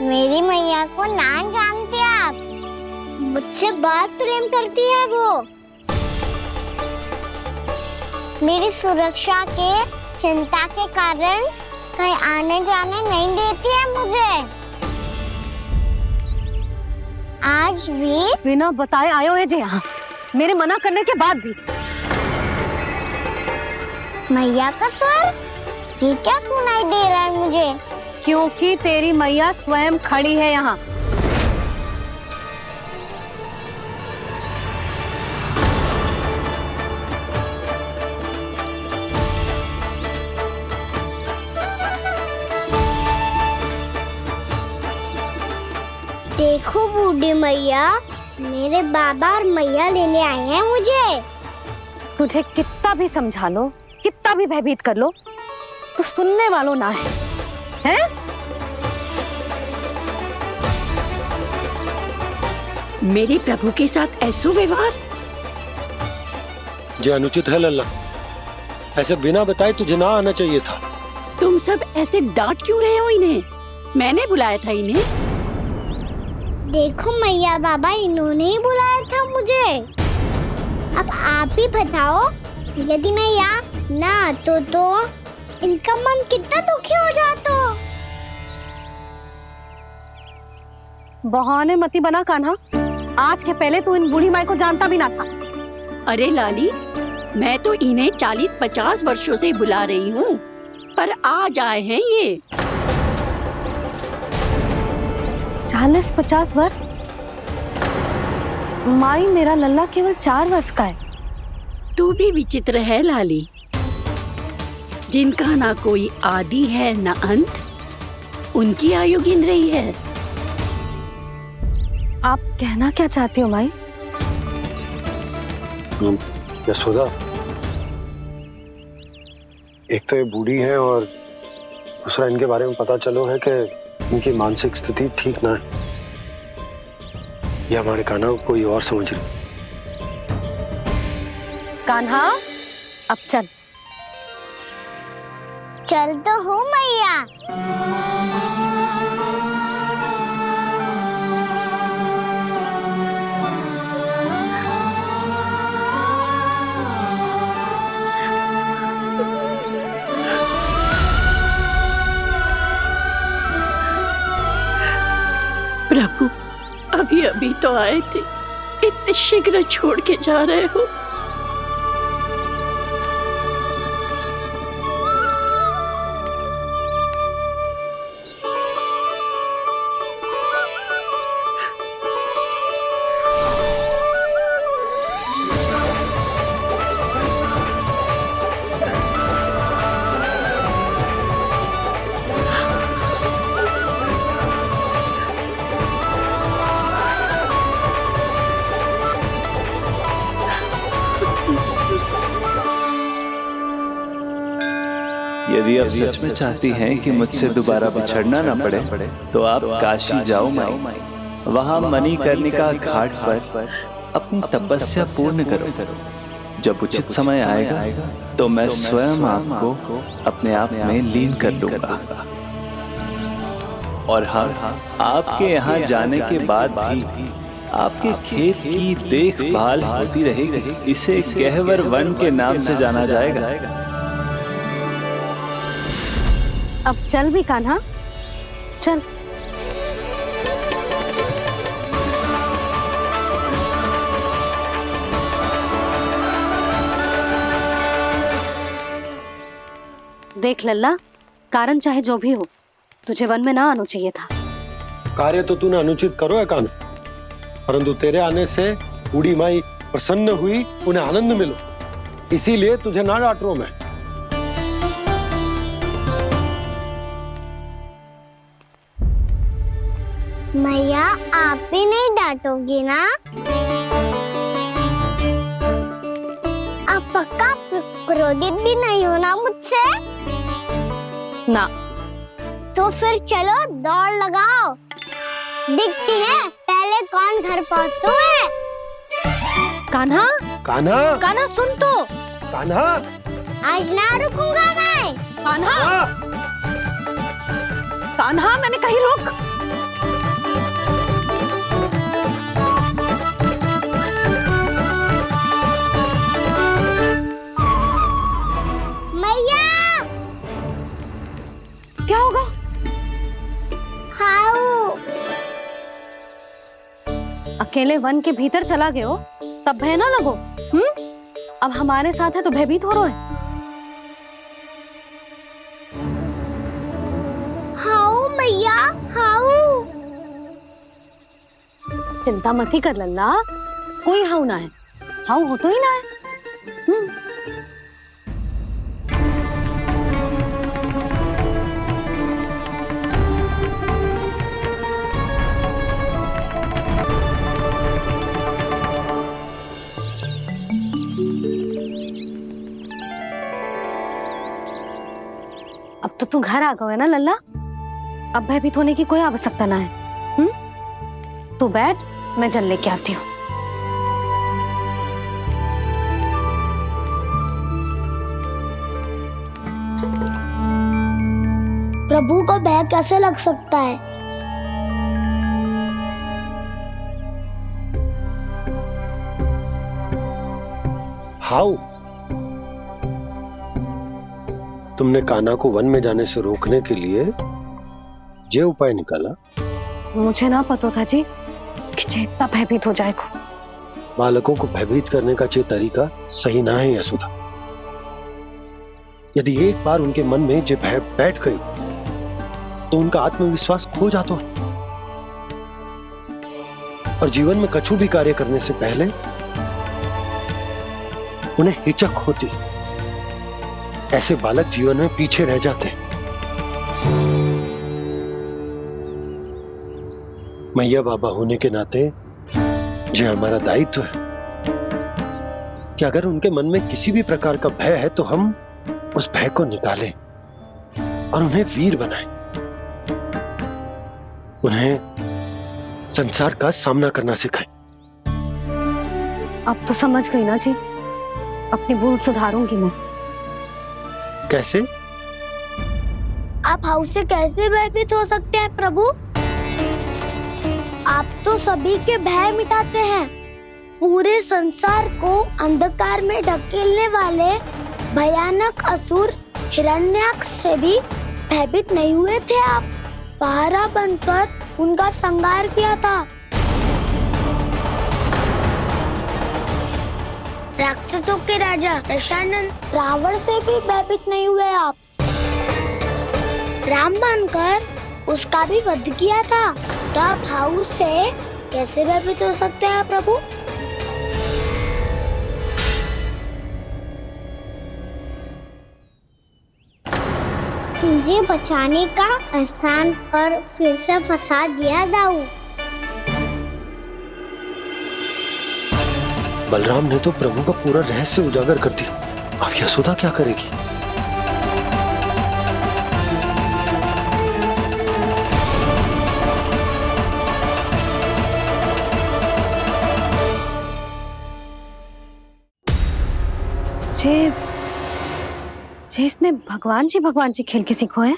मेरी मैया को ना जानते आप, मुझसे बहुत प्रेम करती है वो। मेरी सुरक्षा के चिंता के कारण कहीं आने जाने नहीं देती है मुझे। आज भी बिना बताए आए हो जे यहाँ, मेरे मना करने के बाद भी। मैया का स्वर, ये क्या सुनाई दे रहा है मुझे? क्योंकि तेरी मैया स्वयं खड़ी है यहाँ। देखो बूढ़ी मैया, मेरे बाबा और मैया लेने आए हैं मुझे। तुझे कितना भी समझा लो, कितना भी भयभीत कर लो, तो सुनने वालों ना है, हैं? मेरे प्रभु के साथ ऐसा व्यवहार जो अनुचित है लल्ला। ऐसे बिना बताए तुझे ना आना चाहिए था। तुम सब ऐसे डांट क्यों रहे हो इन्हें? मैंने बुलाया था इन्हें। देखो मैया बाबा, इन्होंने ही बुलाया था मुझे। अब आप ही बताओ, यदि मैं यहाँ ना आतो तो इनका मन कितना दुखी हो जाता। बहाने मती बना कान्हा, आज के पहले तू इन बूढ़ी माई को जानता भी ना था। अरे लाली, मैं तो इन्हें 40-50 वर्षों से बुला रही हूँ, पर आज आए हैं ये। 40-50 वर्ष? माई, मेरा लल्ला केवल 4 वर्ष का है। तू भी विचित्र है लाली, जिनका ना कोई आदि है ना अंत, उनकी आयु गिन रही है। आप कहना क्या चाहती हो माई? यशोदा, एक तो ये बूढ़ी है और दूसरा इनके बारे में पता चलो है कि इनकी मानसिक स्थिति ठीक ना है। ये हमारे कान्हा को कोई और समझ रही। कान्हा, अब चल। चल तो हूँ मैया। प्रभु, अभी अभी तो आए थे, इतने शीघ्र छोड़ के जा रहे हो? यदि आप सच में चाहती हैं कि मुझसे दोबारा बिछड़ना न पड़े, तो आप काशी जाओ माई। वहां मणिकर्णिका घाट पर अपनी तपस्या पूर्ण करो। जब उचित समय आएगा तो मैं स्वयं आपको अपने आप में लीन कर लूंगा। और हाँ, आपके यहाँ जाने के बाद भी आपके खेत की देखभाल होती रहेगी। इसे गहवर वन के नाम से जाना जाएगा। अब चल भी कान्हा, चल। देख लल्ला, कारण चाहे जो भी हो, तुझे वन में ना आना चाहिए था। कार्य तो तूने अनुचित करो है कान्हा, परंतु तेरे आने से बूढ़ी माई प्रसन्न हुई, उन्हें आनंद मिलो, इसीलिए तुझे ना डांट रहा हूं मैं। मैया, आप भी नहीं डांटोगी ना? आप पक्का क्रोधित भी नहीं हो ना मुझसे? ना। तो फिर चलो दौड़ लगाओ। दिखती है पहले कौन घर पहुँचता है। कान्हा, कान्हा, कान्हा सुन तो। कान्हा, आज ना रुकूंगा मैं। कान्हा, कान्हा, मैंने कहीं रुक। मैया, क्या होगा? हाउ अकेले वन के भीतर चला गए हो तब भय ना लगो। अब हमारे साथ है तो भयभीत हो रहे हैं। हाउ मैया, हाउ। चिंता मत ही कर लल्ला, कोई हाउ ना है। हाउ हो तो ही ना है। अब तो तू घर आ गया है ना लल्ला, अब भयभीत होने की कोई आवश्यकता ना है। तू बैठ, मैं जल लेके आती हूँ। प्रभु को भय कैसे लग सकता है? हाउ? तुमने कान्हा को वन में जाने से रोकने के लिए ये उपाय निकाला? मुझे ना पता था जी कि जे इतना भयभीत हो जाएगा। बालकों को भयभीत करने का ये तरीका सही ना है यशोदा। यदि एक बार उनके मन में ये भय बैठ गई तो उनका आत्मविश्वास खो जाता है और जीवन में कछु भी कार्य करने से पहले उन्हें हिचक होती। ऐसे बालक जीवन में पीछे रह जाते हैं। मैया बाबा होने के नाते ये हमारा दायित्व है कि अगर उनके मन में किसी भी प्रकार का भय है तो हम उस भय को निकालें और उन्हें वीर बनाएं। उन्हें संसार का सामना करना सिखाएं। अब तो समझ गई ना जी, अपनी भूल सुधारूंगी मैं। कैसे? आप हाउ से कैसे भयभीत हो सकते हैं प्रभु? आप तो सभी के भय मिटाते हैं। पूरे संसार को अंधकार में ढकेलने वाले भयानक असुर हिरण्याक्ष से भी भयभीत नहीं हुए थे आप। पहरा बनकर उनका संहार किया था। राक्षसों के राजा दशानन रावण से भी भयभीत नहीं हुए आप। राम बनकर उसका भी वध किया था। तो आप हाउ से कैसे भयभीत हो सकते हैं प्रभु? मुझे बचाने का स्थान पर फिर से फंसा दिया दाऊ। बलराम ने तो प्रभु का पूरा रहस्य उजागर कर दिया। अब यशोदा क्या करेगी? जे इसने भगवान जी खेल के सीखो है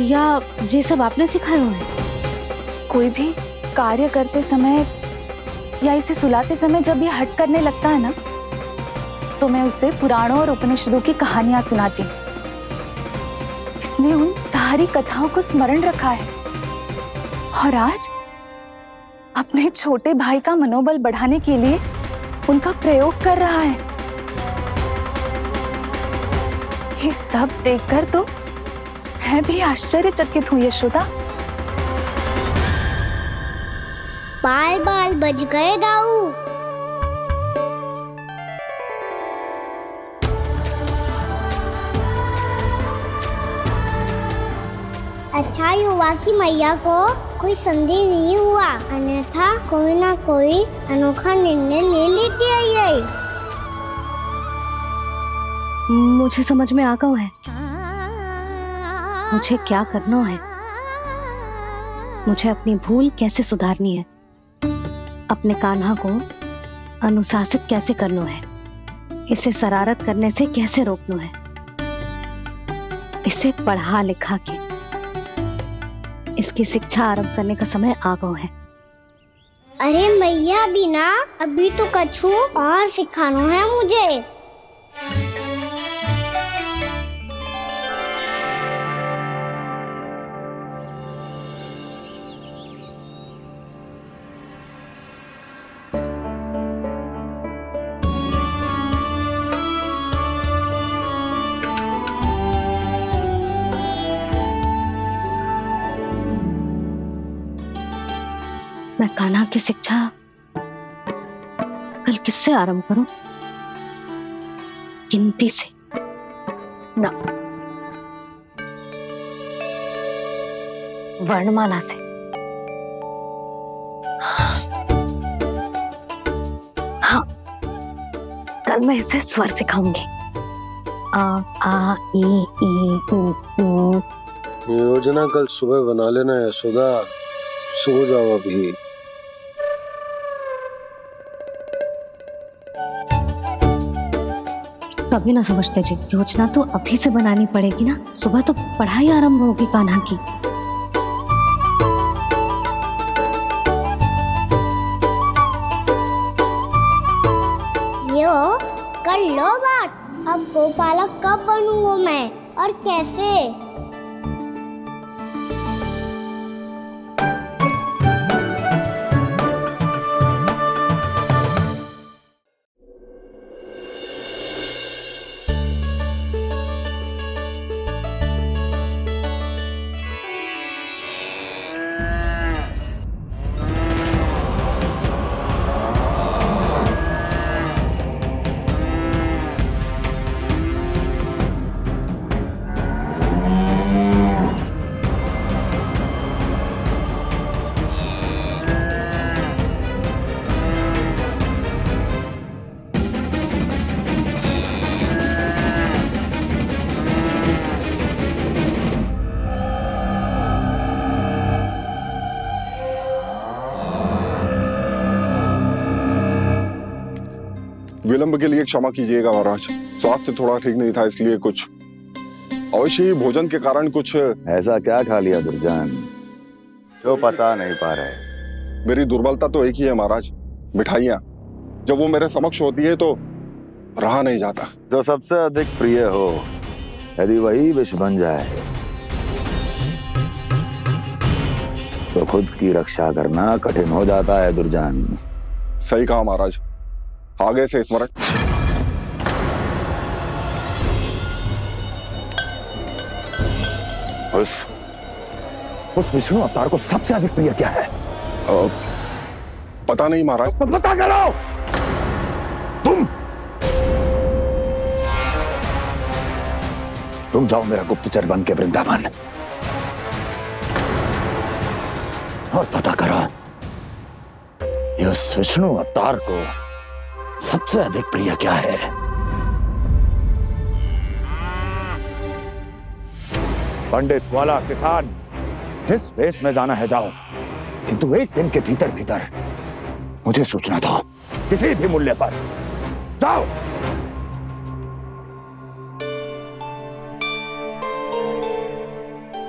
या जे सब आपने सिखाए हुए हैं? कोई भी कार्य करते समय या इसे सुलाते समय जब ये हट करने लगता है ना, तो मैं उसे पुराणों और उपनिषदों की कहानियां सुनाती हूँ। इसने उन सारी कथाओं को स्मरण रखा है और आज अपने छोटे भाई का मनोबल बढ़ाने के लिए उनका प्रयोग कर रहा है। ये सब देखकर तो मैं भी आश्चर्यचकित हुई यशोदा। बाल बाल बज गए दाऊ। अच्छा ही हुआ कि मैया को कोई संदेह नहीं हुआ, अन्यथा कोई ना कोई अनोखा निर्णय ले लेती है ये। मुझे समझ में आ गया है। मुझे क्या करना है, मुझे अपनी भूल कैसे सुधारनी है, अपने कान्हा को अनुशासित कैसे करना है, इसे शरारत करने से कैसे रोकना है, इसे पढ़ा लिखा के इसकी शिक्षा आरंभ करने का समय आ गया है। अरे मैया बिना, अभी तो कछु और सिखाना है मुझे। मैं कान्हा की शिक्षा कल किससे आरंभ करूं? गिनती से ना, वर्णमाला से। हाँ, कल मैं इसे स्वर सिखाऊंगी। आ आ ई ई उ ऊ। योजना कल सुबह बना लेना यशोदा, सो जाओ अभी। तभी ना समझते जी, योजना तो अभी से बनानी पड़ेगी ना, सुबह तो पढ़ाई आरंभ होगी कान्हा की। यो कर लो बात, अब गोपालक कब बनूंगा मैं और कैसे? विलंब के लिए क्षमा कीजिएगा महाराज, स्वास्थ्य थोड़ा ठीक नहीं था इसलिए कुछ अवश्य ही भोजन के कारण कुछ। ऐसा क्या खा लिया दुर्जन जो पचा नहीं पा रहे? मेरी दुर्बलता तो एक ही है महाराज, मिठाइयाँ। जब वो मेरे समक्ष होती है तो रहा नहीं जाता। जो सबसे अधिक प्रिय हो, यदि वही विष बन जाए तो खुद की रक्षा करना कठिन हो जाता है दुर्जन। सही कहा महाराज, आगे से स्मरण। उस विष्णु अवतार को सबसे अधिक प्रिय क्या है? पता नहीं महाराज। पता करो। तुम जाओ मेरा गुप्तचर बन के वृंदावन और पता करो इस विष्णु अवतार को सबसे अधिक प्रिय क्या है। पंडित, वाला, किसान, जिस वेश में जाना है जाओ, किंतु एक दिन के भीतर भीतर मुझे सूचना दो, किसी भी मूल्य पर। जाओ।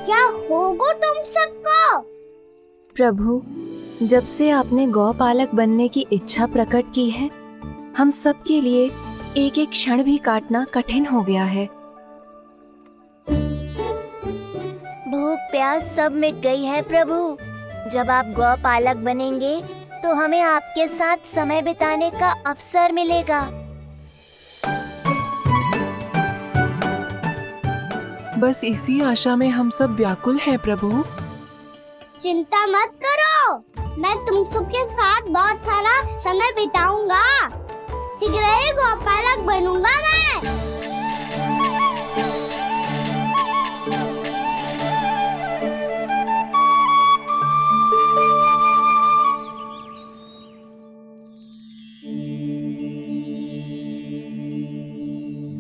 क्या होगा तुम सबको? प्रभु, जब से आपने गौपालक बनने की इच्छा प्रकट की है, हम सब के लिए एक एक क्षण भी काटना कठिन हो गया है। भूख प्यास सब मिट गई है प्रभु। जब आप गौपालक बनेंगे तो हमें आपके साथ समय बिताने का अवसर मिलेगा। बस इसी आशा में हम सब व्याकुल हैं प्रभु। चिंता मत करो, मैं तुम सबके साथ बहुत सारा समय बिताऊंगा। शीघ्र ही गोपालक बनूंगा मैं।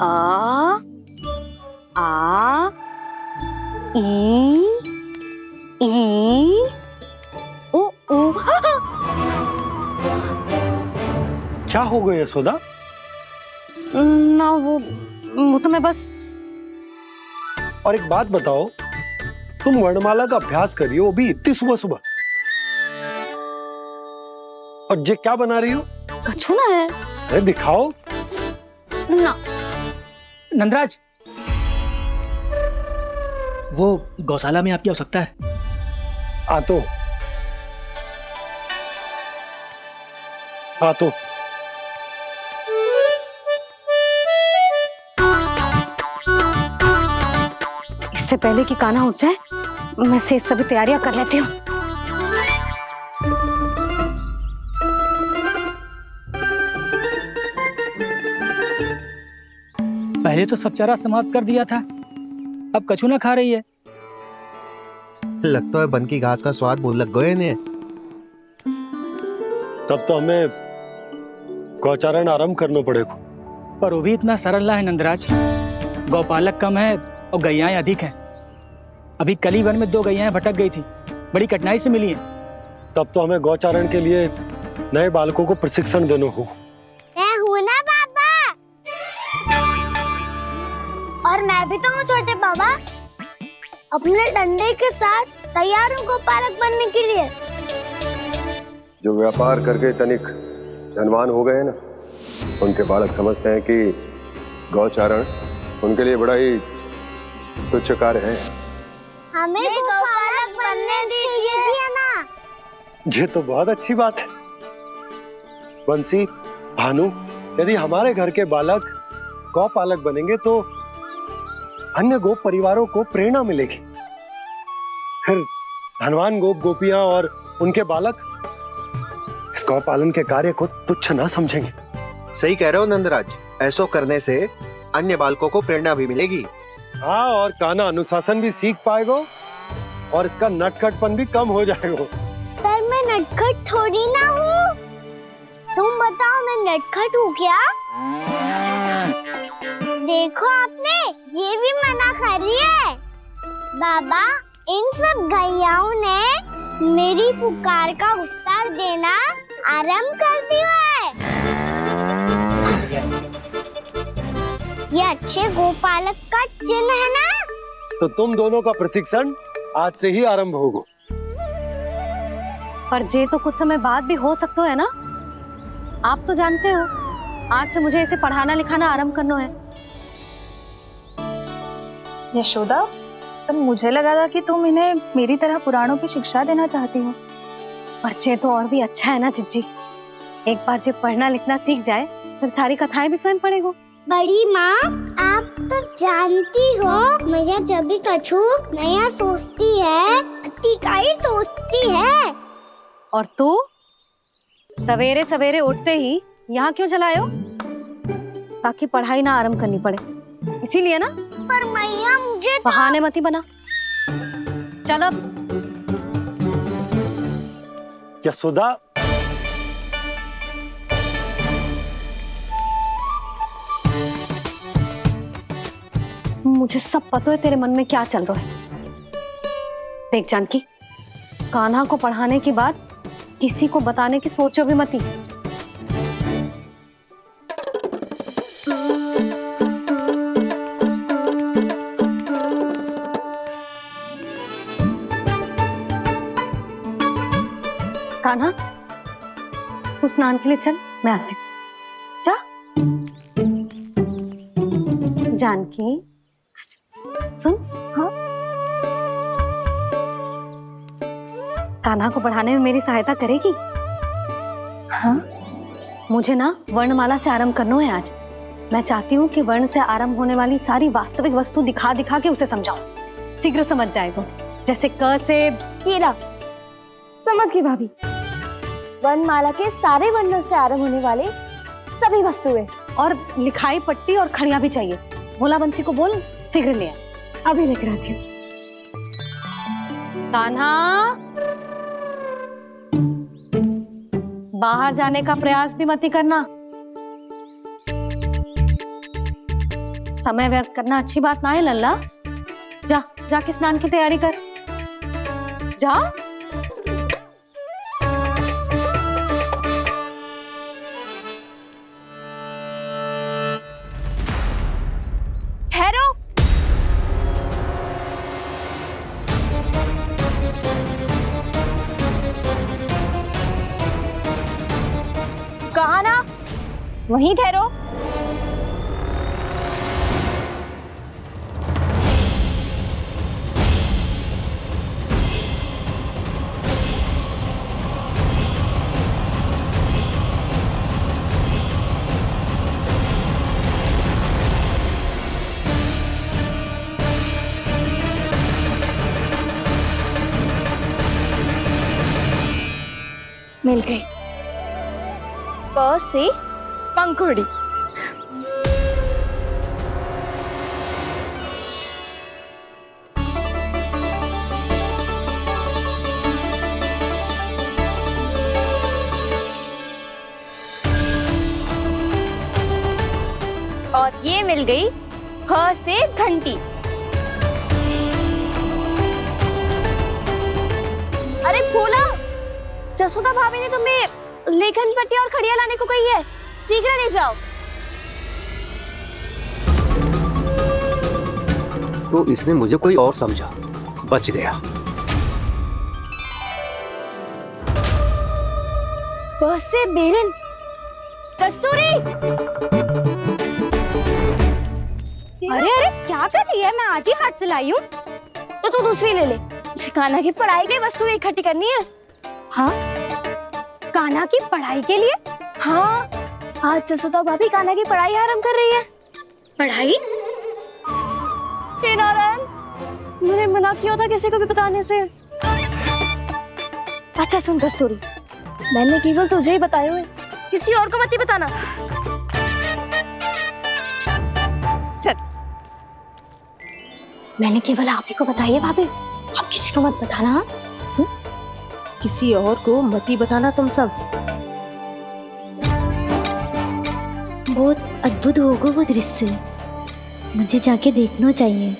आ आ ई ई उ उ। क्या हो गया यशोदा? ना वो तो मैं बस। और एक बात बताओ, तुम वर्णमाला का अभ्यास कर रही हो, वो भी इतनी सुबह सुबह, और ये क्या बना रही हो? कछुआ है। अरे दिखाओ ना। नंदराज, वो गौशाला में आपकी आवश्यकता है। आ तो इससे पहले कि कान्हा उठ जाए, मैं से सभी तैयारियां कर लेती हूँ। पहले तो सब चारा समाप्त कर दिया था, अब कछुआ खा रही है। लगता है बन की घास का स्वाद भूल लग गए ने। तब तो हमें गौचारण आरंभ करना पड़ेगा। पर वो भी इतना सरल है नंदराज। गौपालक कम है और गैयाएं अधिक हैं। अभी कली वन में 2 गैयाएं भटक गई थी, बड़ी कठिनाई से मिली हैं। तब तो हमें गौचारण के लिए नए बालकों को प्रशिक्षण देना होगा। मैं हूँ ना बाबा, और मैं भी तो हूँ छोटे बाबा। अपने डंडे के साथ तैयार हूँ गोपालक बनने के लिए। जो व्यापार करके तनिक धनवान हो गए ना, उनके बालक समझते हैं कि गौचारण उनके लिए बड़ा ही तुच्छ कार्य है। हमें गोपालक बनने दीजिए ना। ये तो बहुत अच्छी बात है। बंसी, भानु, यदि हमारे घर के बालक गौपालक बनेंगे तो अन्य गोप परिवारों को प्रेरणा मिलेगी। फिर धनवान गोप गोपियां और उनके बालक इस गौपालन के कार्य को तुच्छ ना समझेंगे। सही कह रहे हो नंदराज, ऐसा करने से अन्य बालकों को प्रेरणा भी मिलेगी। हाँ, और कान्हा अनुशासन भी सीख पाएगा और इसका नटखटपन भी कम हो जाएगा। पर मैं नटखट थोड़ी ना हूँ। तुम बताओ, मैं नटखट हूँ क्या? देखो आपने ये भी मना कर रही है। बाबा, इन सब गैयाओं ने मेरी पुकार का उत्तर देना आरंभ कर दिया है। ये अच्छे गोपालक का चिन्ह है ना? तो तुम दोनों का प्रशिक्षण आज से ही आरंभ होगा। पर जे तो कुछ समय बाद भी हो सकता है ना। आप तो जानते हो, आज से मुझे इसे पढ़ाना लिखाना आरंभ करना है। यशोदा, पर मुझे लगा था कि तुम इन्हें मेरी तरह पुराणों की शिक्षा देना चाहती हो। पर जे तो और भी अच्छा है ना जिज्जी। एक बार जो पढ़ना लिखना सीख जाए, फिर सारी कथाएं भी स्वयं पढ़ेगा। बड़ी माँ, आप तो जानती हो, मैया जब भी कछु नया सोचती है, अतिका ही सोचती है। और तू सवेरे सवेरे उठते ही यहाँ क्यों चलाए हो? ताकि पढ़ाई ना आरंभ करनी पड़े, इसीलिए ना। पर मैया मुझे बहाने मती बना। चल अब। यशोदा, मुझे सब पता है तेरे मन में क्या चल रहा है। देख जानकी, कान्हा को पढ़ाने की बात किसी को बताने की सोचो भी मती। कान्हा, तू स्नान के लिए चल, मैं आती हूँ। जा। जानकी, सुन। हाँ? कान्हा को पढ़ाने में मेरी सहायता करेगी? हाँ? मुझे ना वर्णमाला से आरंभ करना है आज। मैं चाहती हूँ कि वर्ण से आरंभ होने वाली सारी वास्तविक वस्तु दिखा दिखा के उसे समझाऊं। शीघ्र समझ जाएगा। जैसे क से कीड़ा। समझ गई भाभी। वर्णमाला के सारे वर्णों से आरंभ होने वाले सभी वस्तुएं, और लिखाई पट्टी और खड़िया भी चाहिए। भोला बंसी को बोल, शीघ्र ले आए। अभी लेकर आती हूँ। कान्हा, बाहर जाने का प्रयास भी मत करना। समय व्यर्थ करना अच्छी बात ना है लल्ला। जा, जाके स्नान की तैयारी कर। जा। ठहरो। कहा ना, वहीं ठहरो। मिल गई। प से पंखुड़ी। और ये मिल गई ख से घंटी। अरे फूला, जसोदा भाभी ने तुम्हें लेखन पट्टी और खड़िया लाने को कही है, शीघ्र ले जाओ। तो इसने मुझे कोई और समझा, बच गया। बस से बेलन। कस्तूरी। अरे अरे क्या कर रही है? मैं आज ही हाथ से लाई हूँ। तो तू दूसरी ले ले। कान्हा की पढ़ाई की वस्तु इकट्ठी करनी है। हाँ, कान्हा की पढ़ाई के लिए? हाँ, आज जसोदा भाभी कान्हा की पढ़ाई आरंभ कर रही है। पढ़ाई? हे नारायण, मैंने मना किया था किसी को भी बताने से। अच्छा सुन कस्तूरी, मैंने केवल तुझे ही बताया है, किसी और को मत ही बताना। चल, मैंने केवल आप ही को बताई है भाभी, आप किसी को मत बताना। किसी और को मत ही बताना तुम सब। बहुत अद्भुत होगा वो दृश्य, मुझे जाके देखना चाहिए।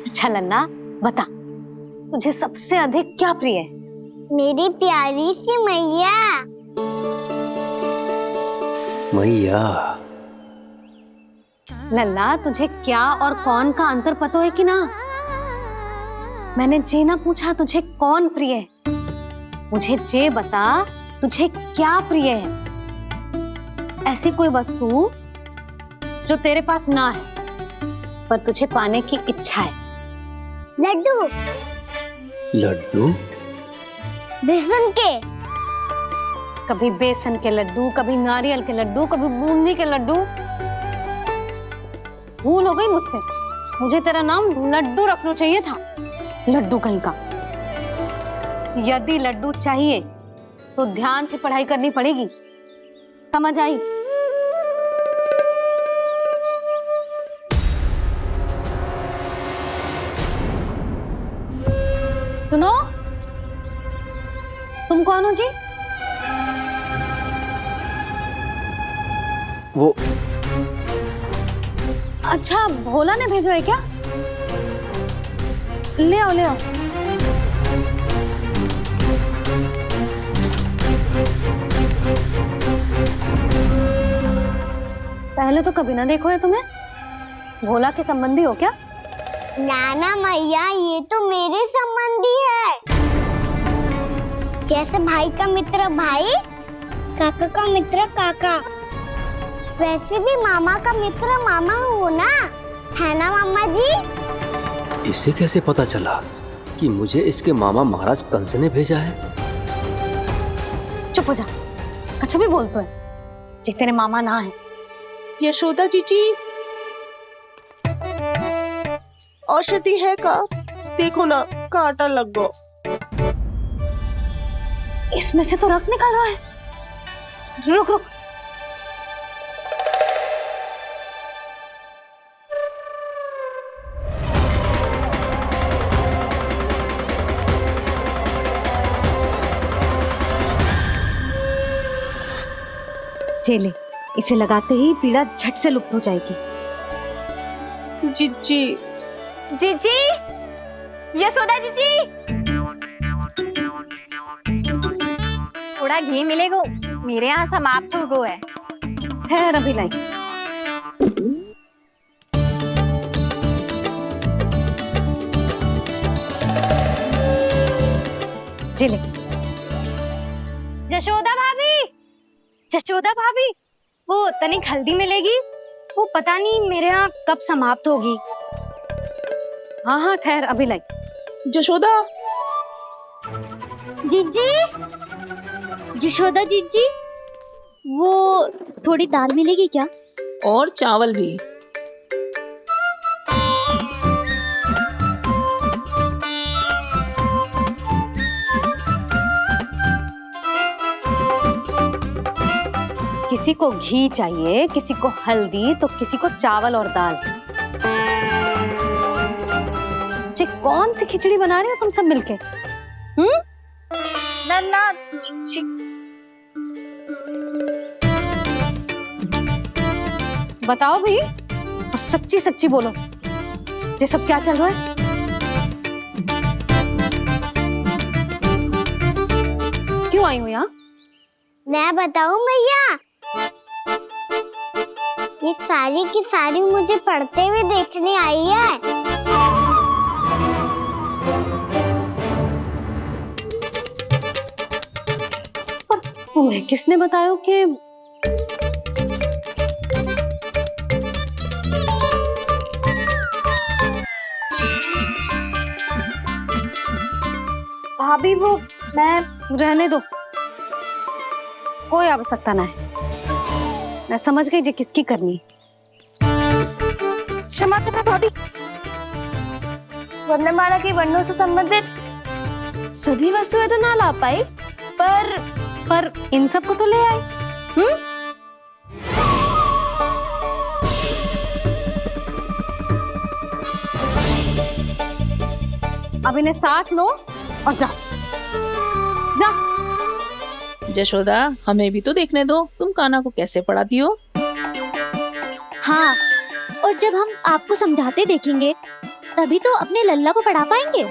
अच्छा लल्ला, बता, तुझे सबसे अधिक क्या प्रिय है? मेरी प्यारी सी मैया। मैया। लल्ला, तुझे क्या और कौन का अंतर पता है कि ना? मैंने जे ना पूछा तुझे कौन प्रिय है, मुझे जे बता तुझे क्या प्रिय है। ऐसी कोई वस्तु जो तेरे पास ना है पर तुझे पाने की इच्छा है। लड्डू। लड्डू? बेसन के। कभी बेसन के लड्डू, कभी नारियल के लड्डू, कभी बूंदी के लड्डू। भूल हो गई मुझसे, मुझे तेरा नाम लड्डू रखना चाहिए था। लड्डू कहीं का। यदि लड्डू चाहिए तो ध्यान से पढ़ाई करनी पड़ेगी, समझ आई? सुनो, तुम कौन हो जी? वो अच्छा, भोला ने भेजो है क्या? ले आओ ले आओ। पहले तो कभी ना देखो है तुम्हें। भोला के संबंधी हो क्या? नाना मैया, ये तो मेरे संबंधी है। जैसे भाई का मित्र भाई, काका का मित्र काका, वैसे भी मामा का मित्र मामा हो ना, है ना मामा जी? इसे कैसे पता चला कि मुझे इसके मामा महाराज कंस ने भेजा है? चुप हो जा, कुछ भी बोलते है, जे तेरे मामा ना है। यशोदा जीजी, औषधि है का? देखो ना, कांटा लग गो। इसमें से तो रक्त निकल रहा है। रुक रुक। ले इसे लगाते ही पीड़ा झट से लुप्त हो जाएगी। जीजी जीजी, यशोदा जीजी, थोड़ा घी मिलेगा, मेरे यहाँ समाप्त हो गया है। ठहर अभी लाई। जी ले। जशोदा भाभी, जशोदा भाभी, वो तनिक हल्दी मिलेगी? वो पता नहीं मेरे यहाँ कब समाप्त होगी। हाँ हाँ ठहर अभी लाई। जशोदा, जीजी, जशोदा जीजी, वो थोड़ी दाल मिलेगी क्या? और चावल भी। किसी को घी चाहिए, किसी को हल्दी, तो किसी को चावल और दाल। ये कौन सी खिचड़ी बना रहे हो तुम सब मिलके? नन्ना, बताओ भाई, और सच्ची सच्ची बोलो, ये सब क्या चल रहा है? क्यों आई हो यहाँ? मैं बताऊं भैया, ये सारी की सारी मुझे पढ़ते हुए देखने आई है। पर तुम्हें किसने बताया कि भाभी वो मैं रहने दो, कोई आवश्यकता ना है। मैं समझ गई जी किसकी करनी। क्षमा करना भाभी, वर्णमाला के वर्णों से संबंधित सभी वस्तुएं तो ना ला पाई, पर इन सब को तो ले आई। अब इन्हें साथ लो और जाओ। जा। जशोदा, हमें भी तो देखने दो, तुम कान्हा को कैसे पढ़ाती हो। हाँ, और जब हम आपको समझाते देखेंगे तभी तो अपने लल्ला को पढ़ा पाएंगे।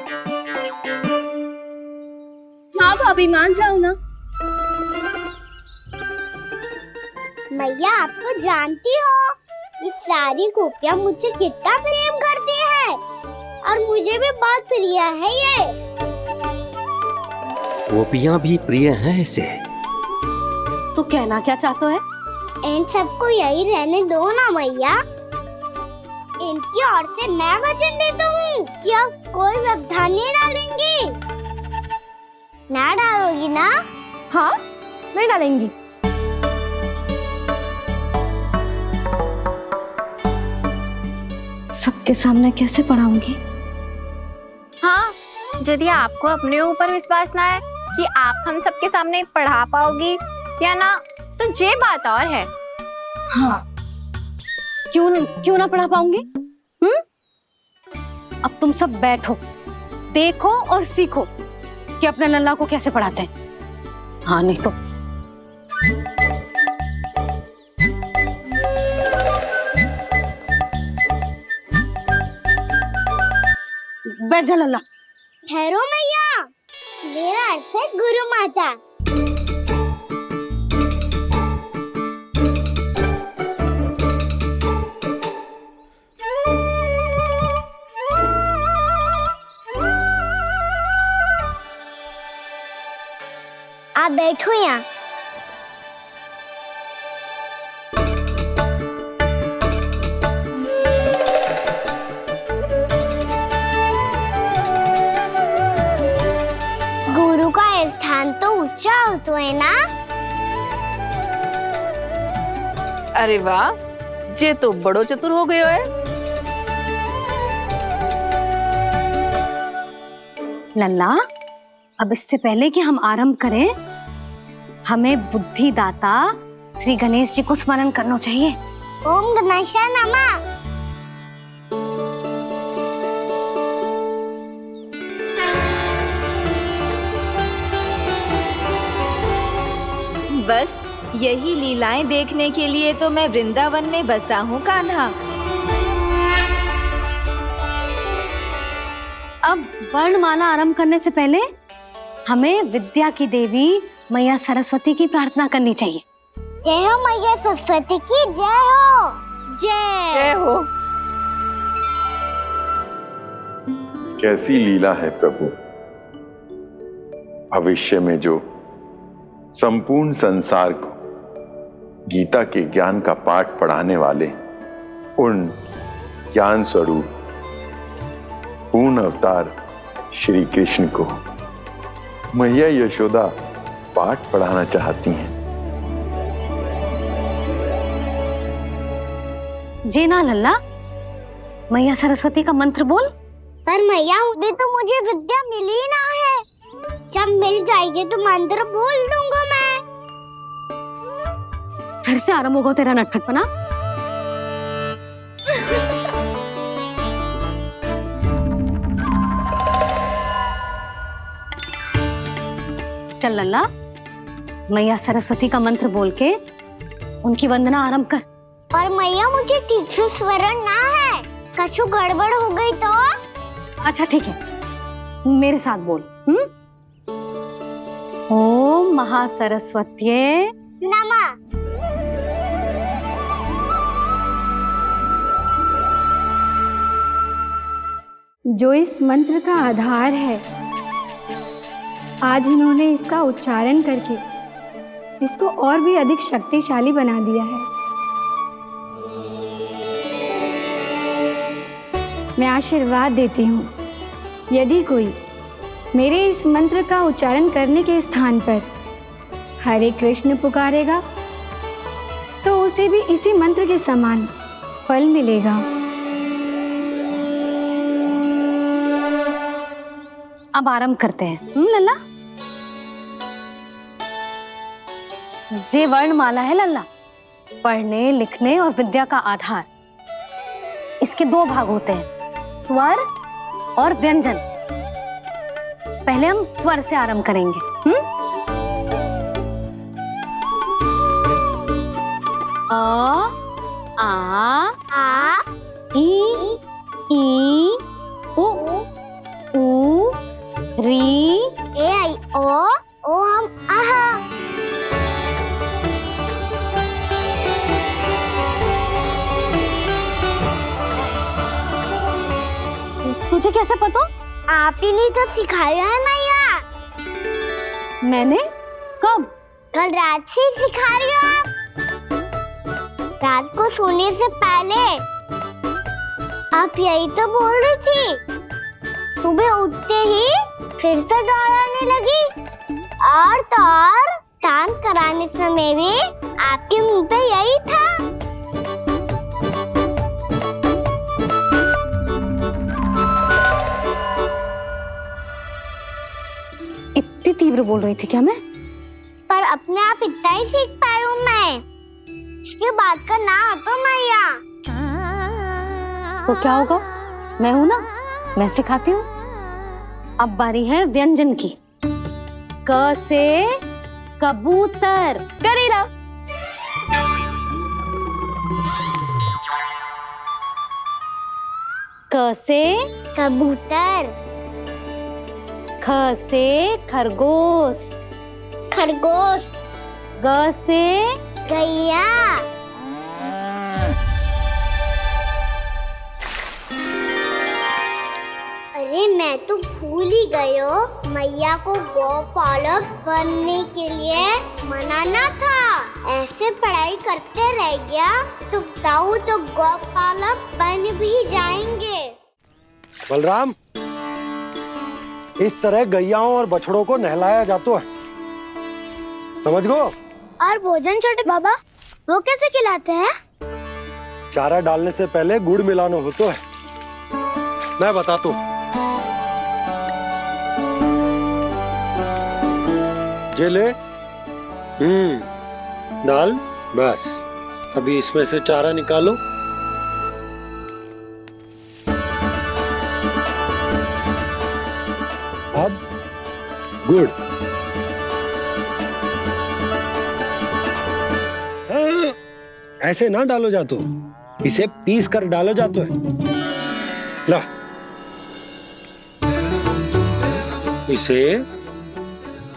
हाँ भाभी, मान जाओ ना। मैया, आप तो जानती हो ये सारी गोपियां मुझसे कितना प्रेम करती है, और मुझे भी बहुत प्रिय है ये। गोपियां भी प्रिय हैं इसे। तो कहना क्या चाहते है? इन सबको यही रहने दो ना मैया। इनकी ओर से मैं वचन देता हूँ कि अब कोई व्यवधान नहीं डालेंगी। ना डालोगी ना? हाँ, नहीं डालेंगी। सबके सामने कैसे पढ़ाऊंगी? हाँ, यदि आपको अपने ऊपर विश्वास ना है कि आप हम सबके सामने पढ़ा पाओगी या ना, तो ये बात और है। हाँ, क्यों ना पढ़ा पाऊंगी? अब तुम सब बैठो, देखो और सीखो कि अपने लल्ला को कैसे पढ़ाते हैं। हाँ, नहीं तो बैठ जा लल्ला। ठहरो मैया, मेरा अर्थ है गुरु माता। आप बैठो यहाँ। गुरु का स्थान तो ऊंचा होता है ना? अरे वाह, जे तो बड़ो चतुर हो गयो है। लल्ला, अब इससे पहले कि हम आरंभ करें, हमें बुद्धिदाता श्री गणेश जी को स्मरण करना चाहिए। ओम गणेशाय नमः। बस यही लीलाएं देखने के लिए तो मैं वृंदावन में बसा हूँ कान्हा। अब वर्णमाला आरंभ करने से पहले हमें विद्या की देवी मैया सरस्वती की प्रार्थना करनी चाहिए। जय हो मैया सरस्वती की जय हो। जय हो। कैसी लीला है प्रभु, भविष्य में जो संपूर्ण संसार को गीता के ज्ञान का पाठ पढ़ाने वाले उन ज्ञान स्वरूप पूर्ण अवतार श्री कृष्ण को मैया यशोदा पाठ पढ़ाना चाहती हैं। जेना लल्ला, मैया सरस्वती का मंत्र बोल। पर मैया अभी तो मुझे विद्या मिली ना है, जब मिल जाएगी तो मंत्र बोल दूंगा मैं। फिर से आरंभ होगा तेरा नटखटपना। चल लल्ला, मैया सरस्वती का मंत्र बोल के उनकी वंदना आरंभ कर। पर मैया मुझे ठीक से स्मरण ना है, कछु गड़बड़ हो गई तो? अच्छा ठीक है, मेरे साथ बोल। ओम महासरस्वत्ये नमः। जो इस मंत्र का आधार है, आज इन्होंने इसका उच्चारण करके इसको और भी अधिक शक्तिशाली बना दिया है। मैं आशीर्वाद देती हूँ, यदि कोई मेरे इस मंत्र का उच्चारण करने के स्थान पर हरे कृष्ण पुकारेगा तो उसे भी इसी मंत्र के समान फल मिलेगा। अब आरंभ करते हैं। लल्ला, जे वर्णमाला है लल्ला, पढ़ने लिखने और विद्या का आधार। इसके दो भाग होते हैं, स्वर और व्यंजन। पहले हम स्वर से आरंभ करेंगे। अ, आ, ई, उ, री, ए, आई, ओ, हम, आहा। तुझे कैसे पता? आप ही ने तो सिखाया है मैया। मैंने? कब? कल रात से सिखा रही हो आप। रात को सोने से पहले आप यही तो बोल रही थी। सुबह उठते ही फिर से दोहराने लगी, और तो और चांद कराने समय भी आपके मुंह पे यही था। इतनी तीव्र बोल रही थी क्या मैं? पर अपने आप इतना ही सीख पाई हूँ मैं। इसके बाद का ना तो मैया। तो क्या होगा? मैं हूं ना, मैं सिखाती हूँ। अब बारी है व्यंजन की। क से कबूतर। करेला। क से कबूतर। ख से खरगोश। खरगोश। ग से गैया। अरे मैं तो भूल ही गई हूँ, मैया को गौपालक बनने के लिए मनाना था। ऐसे पढ़ाई करते रह गया तो ताऊ तो गौपालक बन भी जाएंगे। बलराम, इस तरह गैयाओं और बछड़ों को नहलाया जाता है, समझ गो? और भोजन छोटे बाबा, वो कैसे खिलाते हैं? चारा डालने से पहले गुड़ मिलाना होता है। मैं बताता हूँ। जे ले, डाल, बस। अभी इसमें से चारा निकालो। अब गुड़। ऐसे ना डालो जातो, इसे पीस कर डालो जातो है। ला, इसे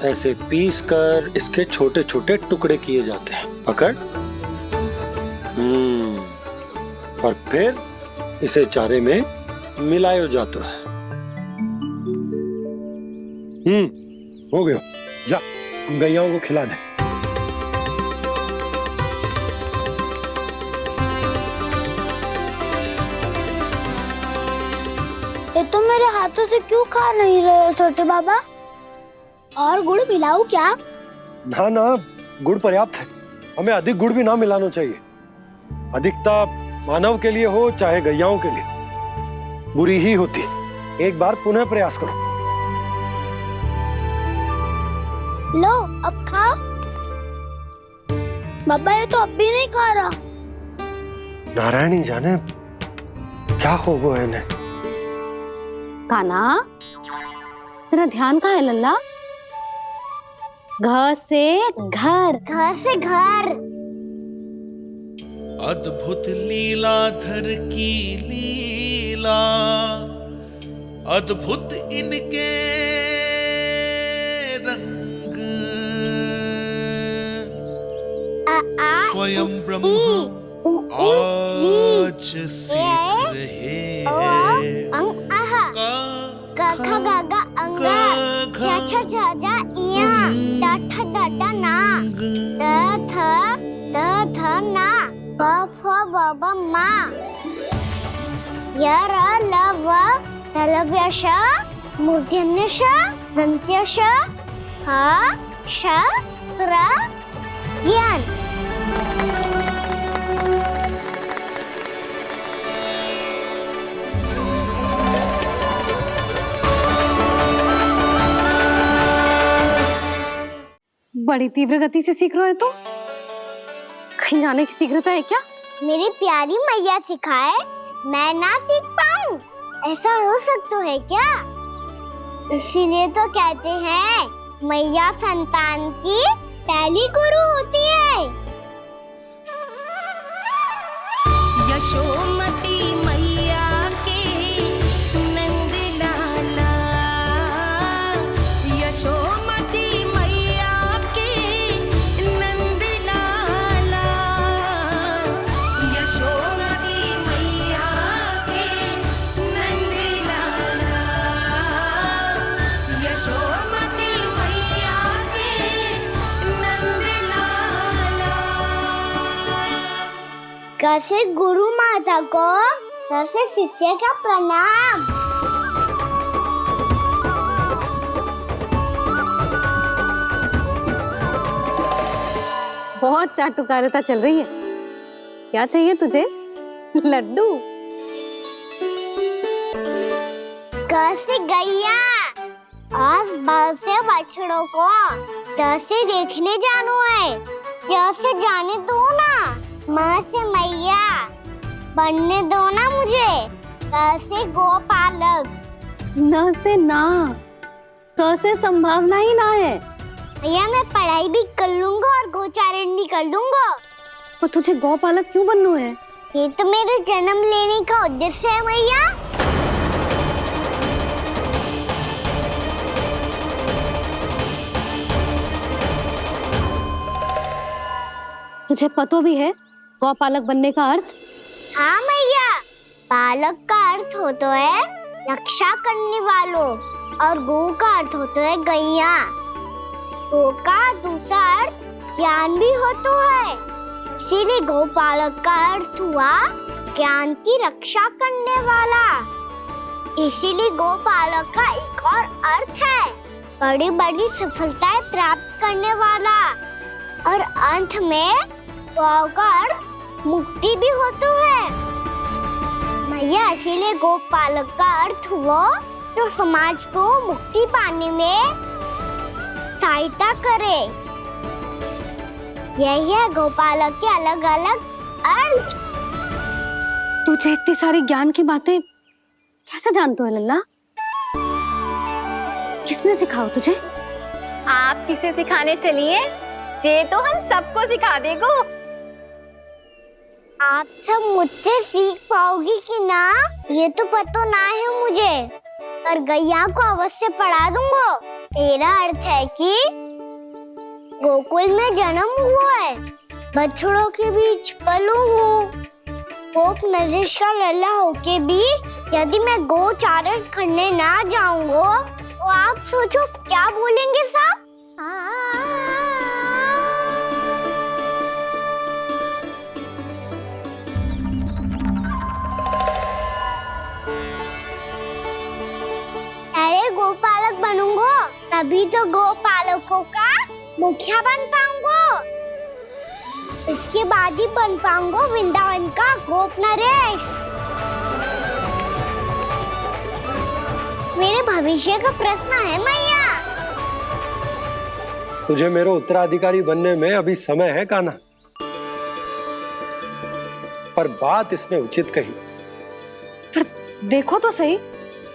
ऐसे पीस कर इसके छोटे छोटे टुकड़े किए जाते हैं। पकड़। और फिर इसे चारे में मिलायो जाता है। हो गया। जा, गैयाओं को खिला दे। ये तो मेरे हाथों से क्यों खा नहीं रहे छोटे बाबा? और गुड़ मिलाऊं क्या? ना ना, गुड़ पर्याप्त है। हमें अधिक गुड़ भी ना मिलाना चाहिए। अधिकता मानव के लिए हो चाहे गैयाओं के लिए बुरी ही होती। एक बार पुनः प्रयास करो। लो, अब खाओ। बाबा ये तो अब भी नहीं खा रहा। नारायण ही जाने क्या हो गया है इन्हें। काना, तेरा ध्यान कहाँ है लल्ला? घर से घर, घर से घर। अद्भुत लीलाधर की लीला, अद्भुत इनके रंग, स्वयं ब्रह्मा आज सीख रहे हैं। गा गा गा अंगा, छा छा छा जा इया, डा ठा डा डा ना, दा धा ना, बा फा बा बा मा, या रा ला वा, तलव्यशा, मूर्धन्यशा, दंत्यशा, हा शा रा ज्ञान। बड़ी तीव्र गति से सीख रहे हो तो कहीं जाने की शीघ्रता है क्या? मेरी प्यारी मैया सिखाए, मैं ना सीख पाऊं, ऐसा हो सकता है क्या? इसीलिए तो कहते हैं मैया संतान की पहली गुरु होती है। यशोमती मैया के नंद लाला, यशोमती मैया के नंद लाला, यशोमती मैया के नंद लाला, यशोमती मैया के नंद लाला। कैसे गुरु माता को सबसे शिष्य का प्रणाम। बहुत चाटुकारिता चल रही है। क्या चाहिए तुझे? लड्डू? कैसे गैया आज बल से बछड़ों को कैसे देखने जानो है, जैसे जाने दो ना, माँ से मैया बनने दो ना मुझे, कैसे गोपालक। न से ना, स से संभावना ही ना है। भैया मैं पढ़ाई भी कर लूंगा और गोचारण भी कर दूंगा। और तुझे गौपालक क्यों बनना है? ये तो मेरे जन्म लेने का उद्देश्य है भैया। तुझे पता भी है गौपालक बनने का अर्थ? हाँ मैया, पालक का अर्थ होता है रक्षा करने वालों और गौ का अर्थ होता है गैया। गौ का दूसरा अर्थ ज्ञान भी होता है, इसीलिए गौपालक का अर्थ हुआ ज्ञान की रक्षा करने वाला। इसीलिए गौपालक का एक और अर्थ है बड़ी बड़ी सफलताएं प्राप्त करने वाला, और अंत में गौ का अर्थ मुक्ति भी होता है। मैया इसीलिए गोपालक का अर्थ हुआ जो समाज को मुक्ति पाने में सहायता करे। यही है गोपालक के अलग अलग अर्थ। तुझे इतनी सारी ज्ञान की बातें कैसे जानते हो लल्ला? किसने सिखाओ तुझे? आप किसे सिखाने चलिए, जे तो हम सबको सिखा देगो। आप सब मुझसे सीख पाओगी कि ना ये तो पता ना है मुझे, पर गैया को अवश्य पढ़ा दूंगा। मेरा अर्थ है कि गोकुल में जन्म हुआ है, बछड़ों के बीच पलू हूँ, गोप नरेश का लल्ला होके भी यदि मैं गोचारण करने ना जाऊंगा तो आप सोचो क्या बोलेंगे साहब। अरे गोपालक बनूंगा तभी तो गोपालकों का मुखिया बन पाऊंगा, इसके बाद ही बन पाऊंगा वृंदावन का गोप नरेश। मेरे भविष्य का प्रश्न है मैया। तुझे मेरा उत्तराधिकारी बनने में अभी समय है कान्हा, पर बात इसने उचित कही। पर देखो तो सही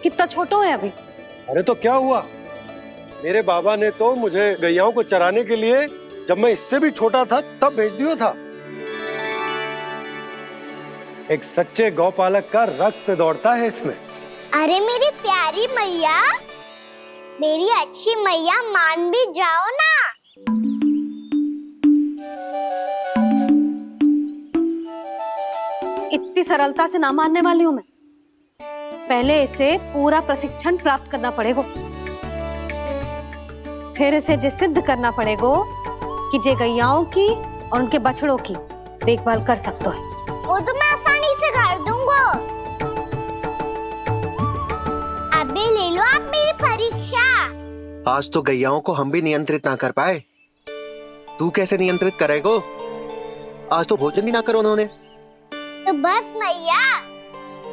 कितना छोटा है अभी। अरे तो क्या हुआ, मेरे बाबा ने तो मुझे गैयाओं को चराने के लिए जब मैं इससे भी छोटा था तब भेज दिया था। एक सच्चे गौपालक का रक्त दौड़ता है इसमें। अरे मेरी प्यारी मैया, मेरी अच्छी मैया, मान भी जाओ ना। इतनी सरलता से ना मानने वाली हूं मैं। पहले इसे पूरा प्रशिक्षण प्राप्त करना पड़ेगा, फिर इसे ये सिद्ध करना पड़ेगा कि जे गैयाओं की और उनके बछड़ों की देखभाल कर सकते है। वो तो मैं आसानी से कर दूंगा। अबे ले लो आप मेरी परीक्षा। आज तो गैयाओं को हम भी नियंत्रित ना कर पाए, तू कैसे नियंत्रित करेगो? आज तो भोजन भी ना करो उन्होंने। तो बस मैया,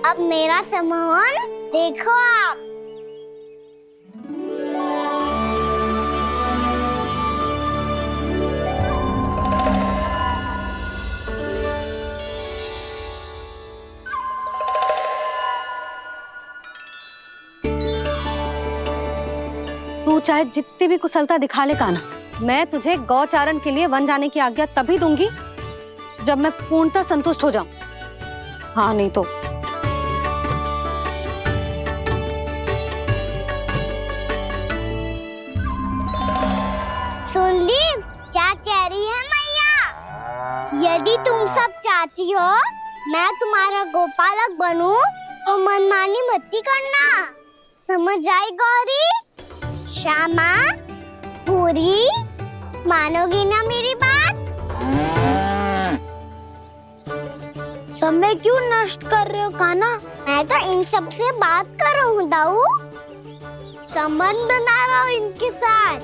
अब मेरा सम्मान देखो आप। तू चाहे जितनी भी कुशलता दिखा ले कान्हा, मैं तुझे गौचारण के लिए वन जाने की आज्ञा तभी दूंगी जब मैं पूर्णतः संतुष्ट हो जाऊं। हाँ नहीं तो सुन ली क्या कह रही है मैया? यदि तुम सब चाहती हो मैं तुम्हारा गोपालक बनूं तो मनमानी मत करना, समझ आई गौरी? श्यामा, पूरी, मानोगी ना मेरी बात? समय क्यों नष्ट कर रहे हो कान्हा? मैं तो इन सब से बात कर रहा हूँ दाऊ, संबंध बना रहा हूँ इनके साथ।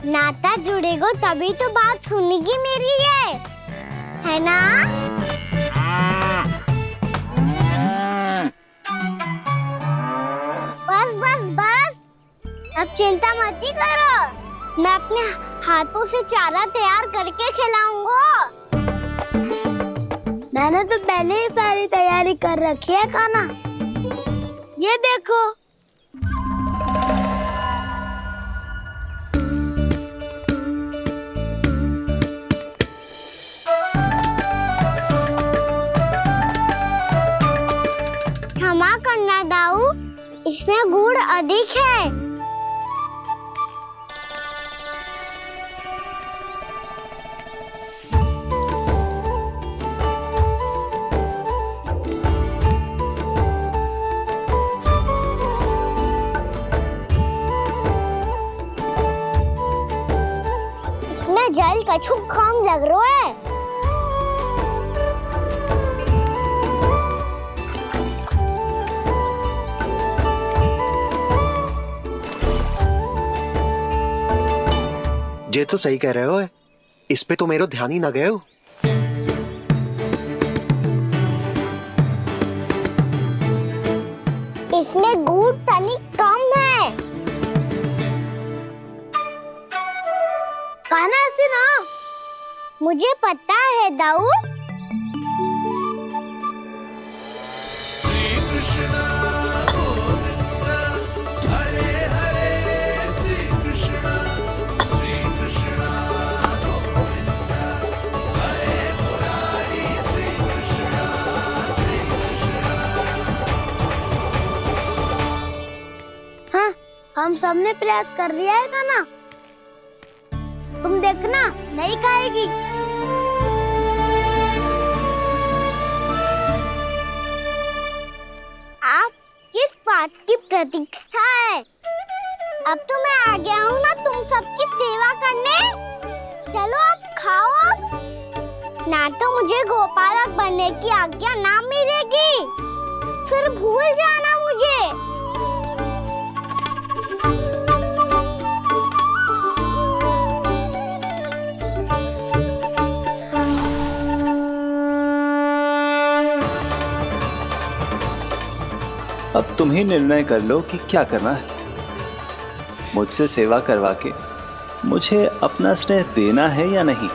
नाता जुड़ेगा तभी तो बात सुनेगी मेरी, ये है ना? बस बस बस, अब चिंता मत ही करो, मैं अपने हाथों से चारा तैयार करके खिलाऊंगा। मैंने तो पहले ही सारी तैयारी कर रखी है कान्हा, ये देखो। क्षमा करना दाऊ, इसमें गुड़ अधिक है। इसमें जल कछु कम लग रहा है। ये तो सही कह रहे हो, इस पे तो मेरा ध्यान ही ना गए हो। इसमें गुड़ तनिक कम है। कान्हा ऐसे ना, मुझे पता है दाऊ। सबने प्रयास कर लिया है खाना, तुम देखना नहीं खाएगी। आप किस बात की प्रतीक्षा है? अब तो मैं आ गया हूँ ना तुम सबकी सेवा करने। चलो अब खाओ अब। ना तो मुझे गोपालक बनने की आज्ञा ना मिलेगी, फिर भूल जाना मुझे। अब तुम ही निर्णय कर लो कि क्या करना है। मुझसे सेवा करवा के मुझे अपना स्नेह देना है या नहीं।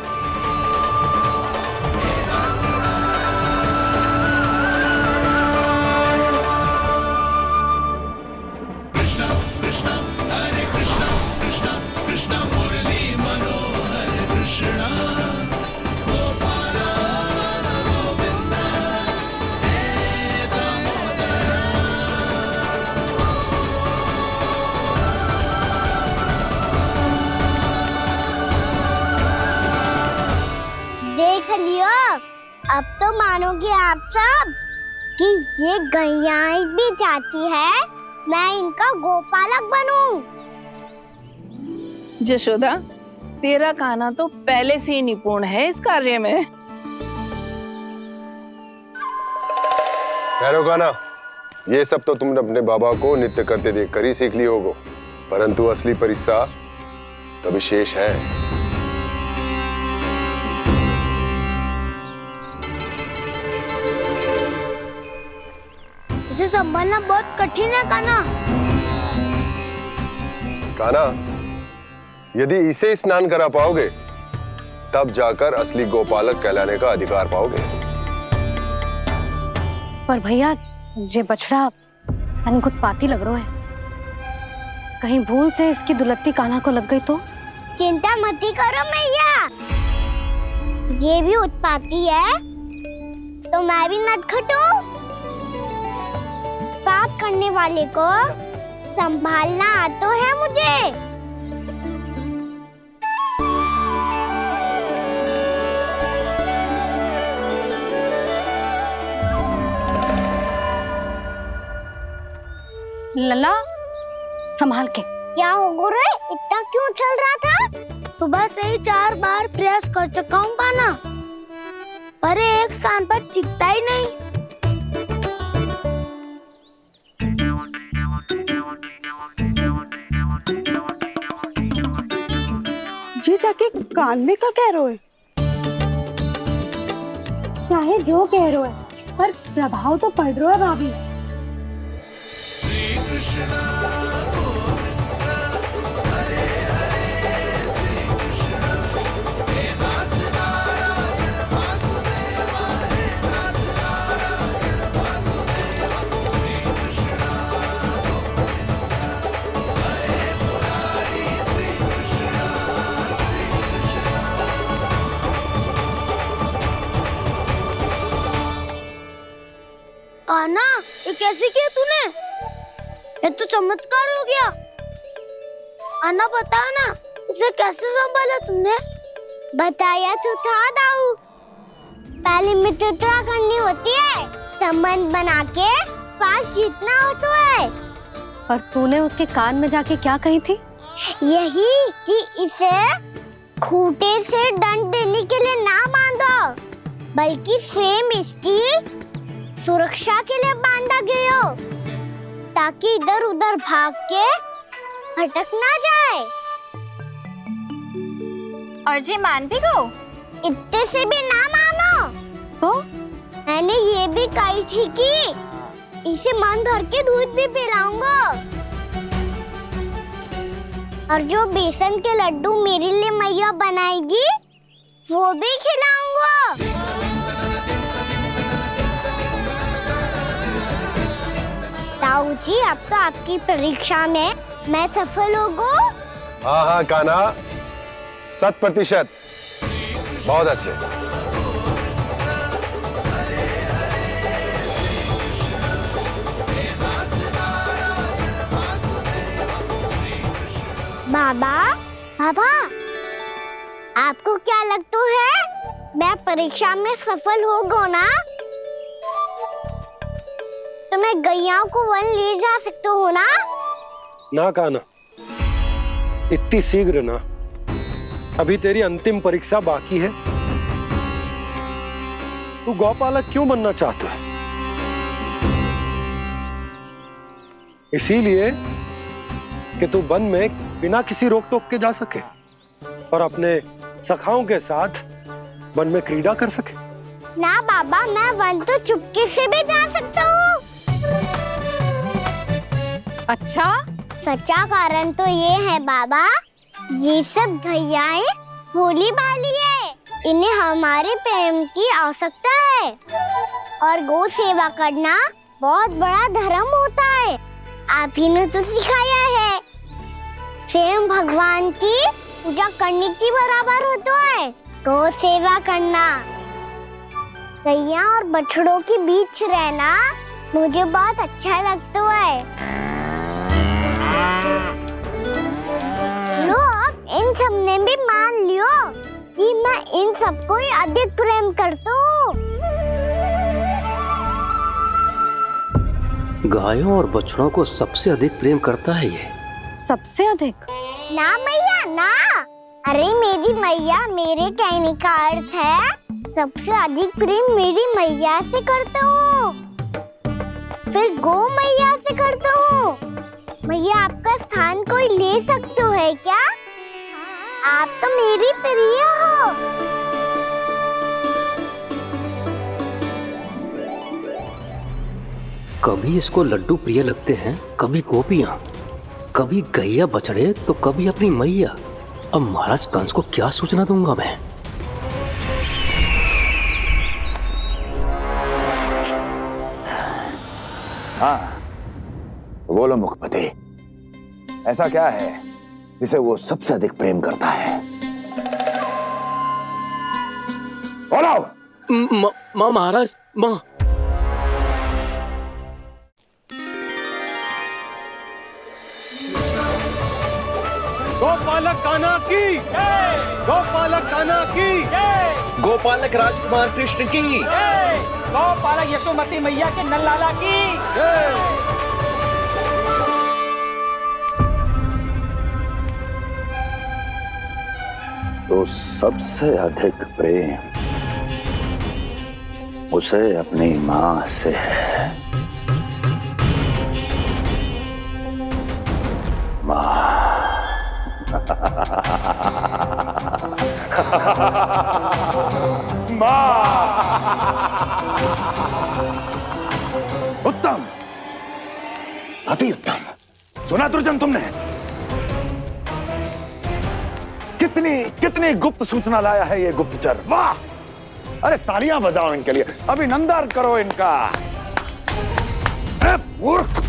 देख लियो, अब तो मानोगे आप सब कि ये गैयाएं भी चाहती है मैं इनका गोपालक बनूं। जशोदा, तेरा कान्हा तो पहले से ही निपुण है इस कार्य में। ठहरो कान्हा, ये सब तो तुमने अपने बाबा को नित्य करते देखकर ही सीख ली होगो, परंतु असली परिस्सा तो विशेष है। उसे संभालना बहुत कठिन है कान्हा। कान्हा, यदि इसे स्नान करा पाओगे तब जाकर असली गोपालक कहलाने का अधिकार पाओगे। पर भैया ये बछड़ा अनकुत पाती लग रहा है, कहीं भूल से इसकी दुलत्ती कान्हा को लग गई तो? चिंता मत करो मैया, ये भी उत्पाती है तो मैं भी नटखट हूँ। पाप करने वाले को संभालना आता है मुझे। लला संभाल के। क्या हो गुरु, इतना क्यों चल रहा था? सुबह से ही 4 बार प्रयास कर चुका हूँ कान्हा, पर एक स्थान पर टिकता ही नहीं। जी जाके कान में का कह रहे? चाहे जो कह रहे है, पर प्रभाव तो पड़ रहा है भाभी। कान्हा, ये कैसे किया तूने? ये तो चमत्कार हो गया। अन्ना बता ना, इसे कैसे संभाला तुमने? बताया तो था दाऊ, पहले मित्रता करनी होती है, संबंध बना के पास जीतना होता है। पर तूने उसके कान में जाके क्या कही थी? यही कि इसे खूंटे से दंड देने के लिए ना बांधो, बल्कि फ्रेम इसकी सुरक्षा के लिए बांधा गया हो, ताकि इधर उधर भाग के भटक ना जाए। और जी मान भी गो? इतने से भी ना मानो तो मैंने ये भी कही थी कि इसे मन भर के दूध भी पिलाऊंगा, और जो बेसन के लड्डू मेरे लिए मैया बनाएगी वो भी खिलाऊंगा। ताऊ जी, अब तो आपकी परीक्षा में मैं सफल होगा। हाँ हाँ कान्हा, 100%। बहुत अच्छे। बाबा बाबा, आपको क्या लगता है मैं परीक्षा में सफल हो गो ना तो मैं गैयाओं को वन ले जा सकता हूँ ना? ना कान्हा, इतनी शीघ्र ना, अभी तेरी अंतिम परीक्षा बाकी है। तू गौपालक क्यों बनना चाहता है? इसीलिए कि तू वन में बिना किसी रोक टोक के जा सके और अपने सखाओं के साथ वन में क्रीड़ा कर सके। ना बाबा, मैं वन तो चुपके से भी जा सकता हूँ। अच्छा, सच्चा कारण तो ये है बाबा, ये सब गैयाएं भोली भाली है, इन्हें हमारे प्रेम की आवश्यकता है और गौ सेवा करना बहुत बड़ा धर्म होता है। आप ही ने तो सिखाया है, स्वयं भगवान की पूजा करने की बराबर होता है गौ सेवा करना। गैया और बछड़ों के बीच रहना मुझे बहुत अच्छा लगता है। लो, अब इन सब ने भी मान लियो कि मैं इन सबको ही अधिक प्रेम करता हूँ। गायों और बछड़ों को सबसे अधिक प्रेम करता है ये। सबसे अधिक? ना मैया ना, अरे मेरी मैया, मेरे कहने का अर्थ है सबसे अधिक प्रेम मेरी मैया से करता हूँ, फिर गौ मैया से करता हूँ। मैया, आपका स्थान कोई ले सकते है क्या? आप तो मेरी प्रिय हो। कभी इसको लड्डू प्रिय लगते हैं, कभी गोपियां, कभी गैया बछड़े, तो कभी अपनी मैया। अब महाराज कंस को क्या सूचना दूंगा मैं? हाँ, बोलो मुखपति, ऐसा क्या है जिसे वो सबसे अधिक प्रेम करता है? बोलो। माँ महाराज, माँ। गोपालक कान्हा की, गोपालक कान्हा की, गोपालक राजकुमार कृष्ण की, गौपालक यशोमती मैया के नललाला की। तो सबसे अधिक प्रेम उसे अपनी मां से है। मां। उत्तम, अति उत्तम। सुना दुर्जन तुमने? कितनी कितनी गुप्त सूचना लाया है ये गुप्तचर। वाह! अरे तालियां बजाओ इनके लिए, अभिनंदन करो इनका। मूर्ख!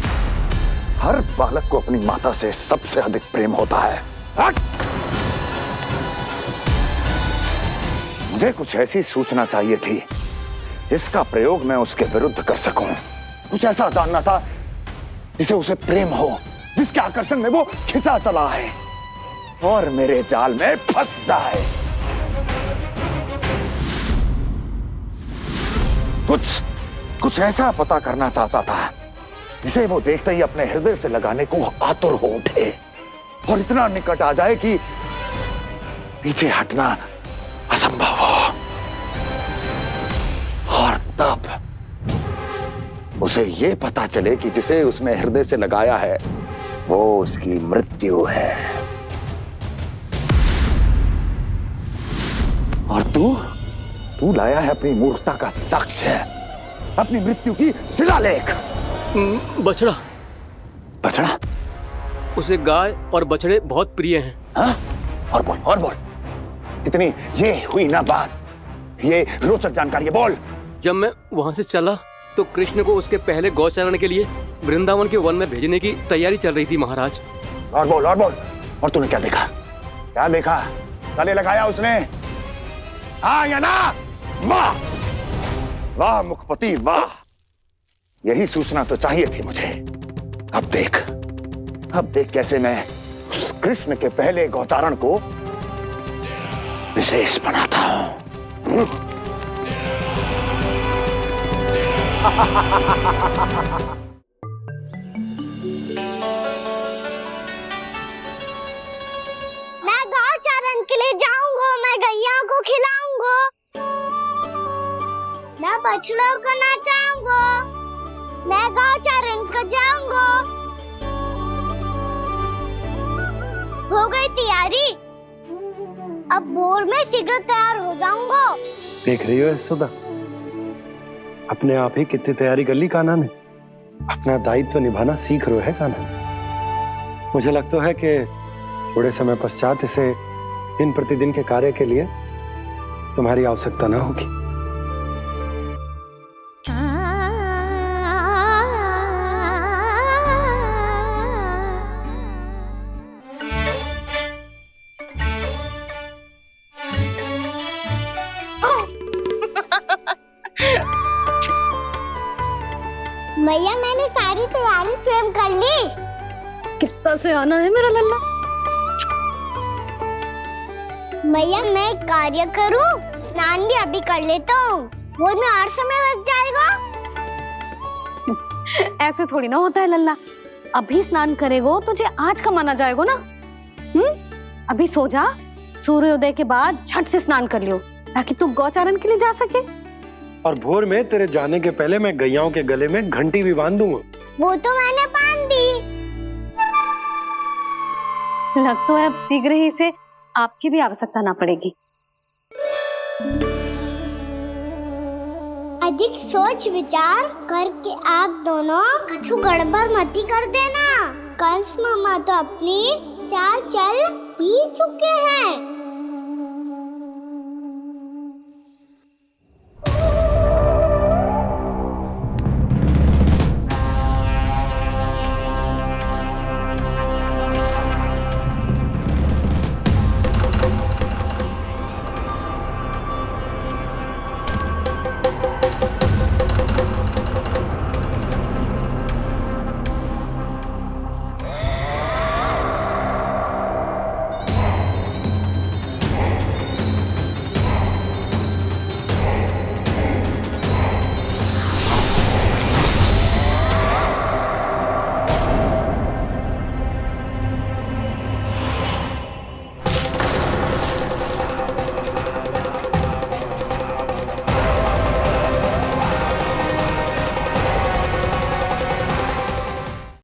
हर बालक को अपनी माता से सबसे अधिक प्रेम होता है। हट! मुझे कुछ ऐसी सूचना चाहिए थी जिसका प्रयोग मैं उसके विरुद्ध कर सकूं। कुछ ऐसा जानना था जिसे उसे प्रेम हो, जिसके आकर्षण में वो खिंचा चला है और मेरे जाल में फंस जाए। कुछ ऐसा पता करना चाहता था जिसे वो देखते ही अपने हृदय से लगाने को आतुर हो उठे और इतना निकट आ जाए कि पीछे हटना असंभव हो। और तब उसे ये पता चले कि जिसे उसने हृदय से लगाया है वो उसकी मृत्यु है। और तू लाया है अपनी मूर्खता का साक्ष्य, अपनी मृत्यु की शिलालेख। बछड़ा। बछड़ा? उसे गाय और बछड़े बहुत प्रिय हैं। हाँ? और बोल। इतनी ये हुई ना बात, ये रोचक जानकारी है, बोल। जब मैं वहां से चला तो कृष्ण को उसके पहले गौचारण के लिए वृंदावन के वन में भेजने की तैयारी चल रही थी महाराज। और बोल। और तूने क्या देखा? गले लगाया उसने? हाँ या ना? वाह मुखपति, वाह! यही सूचना तो चाहिए थी मुझे। अब देख कैसे मैं उस कृष्ण के पहले गौचारण को विशेष बनाता हूं। मैं गौचारण के लिए जाऊंगा, मैं गैया को खिलाऊंगा, मैं बछड़ों को नचाऊंगा, मैं गौचारण को जाऊंगा। हो गई तैयारी, अब भोर में शीघ्र तैयार हो जाऊंगा। देख रही हो यशोदा, अपने आप ही कितनी तैयारी कर ली कान्हा ने। अपना दायित्व निभाना सीख रहे है कान्हा। मुझे लगता है कि थोड़े समय पश्चात इसे दिन प्रतिदिन के कार्य के लिए तुम्हारी आवश्यकता ना होगी। मैया, मैंने सारी तैयारी स्वयं कर ली। कितना से आना है मेरा लल्ला? मैया, मैं एक कार्य करूं, स्नान भी अभी कर लेता हूँ, वो में और समय लग जाएगा। ऐसे थोड़ी ना होता है लल्ला, अभी स्नान करेगो तुझे आज का माना जाएगा ना। अभी सो जा, सूर्योदय के बाद झट से स्नान कर लियो ताकि तू गौचारण के लिए जा सके। और भोर में तेरे जाने के पहले मैं गैयाओं के गले में घंटी भी बांध दूंगा। वो तो मैंने बांध दी। लग तो है अब शीघ्र ही से आपकी भी आवश्यकता ना पड़ेगी। अधिक सोच विचार करके आप दोनों कछु गड़बड़ मती कर देना। कंस मामा तो अपनी चाल चल ही चुके हैं।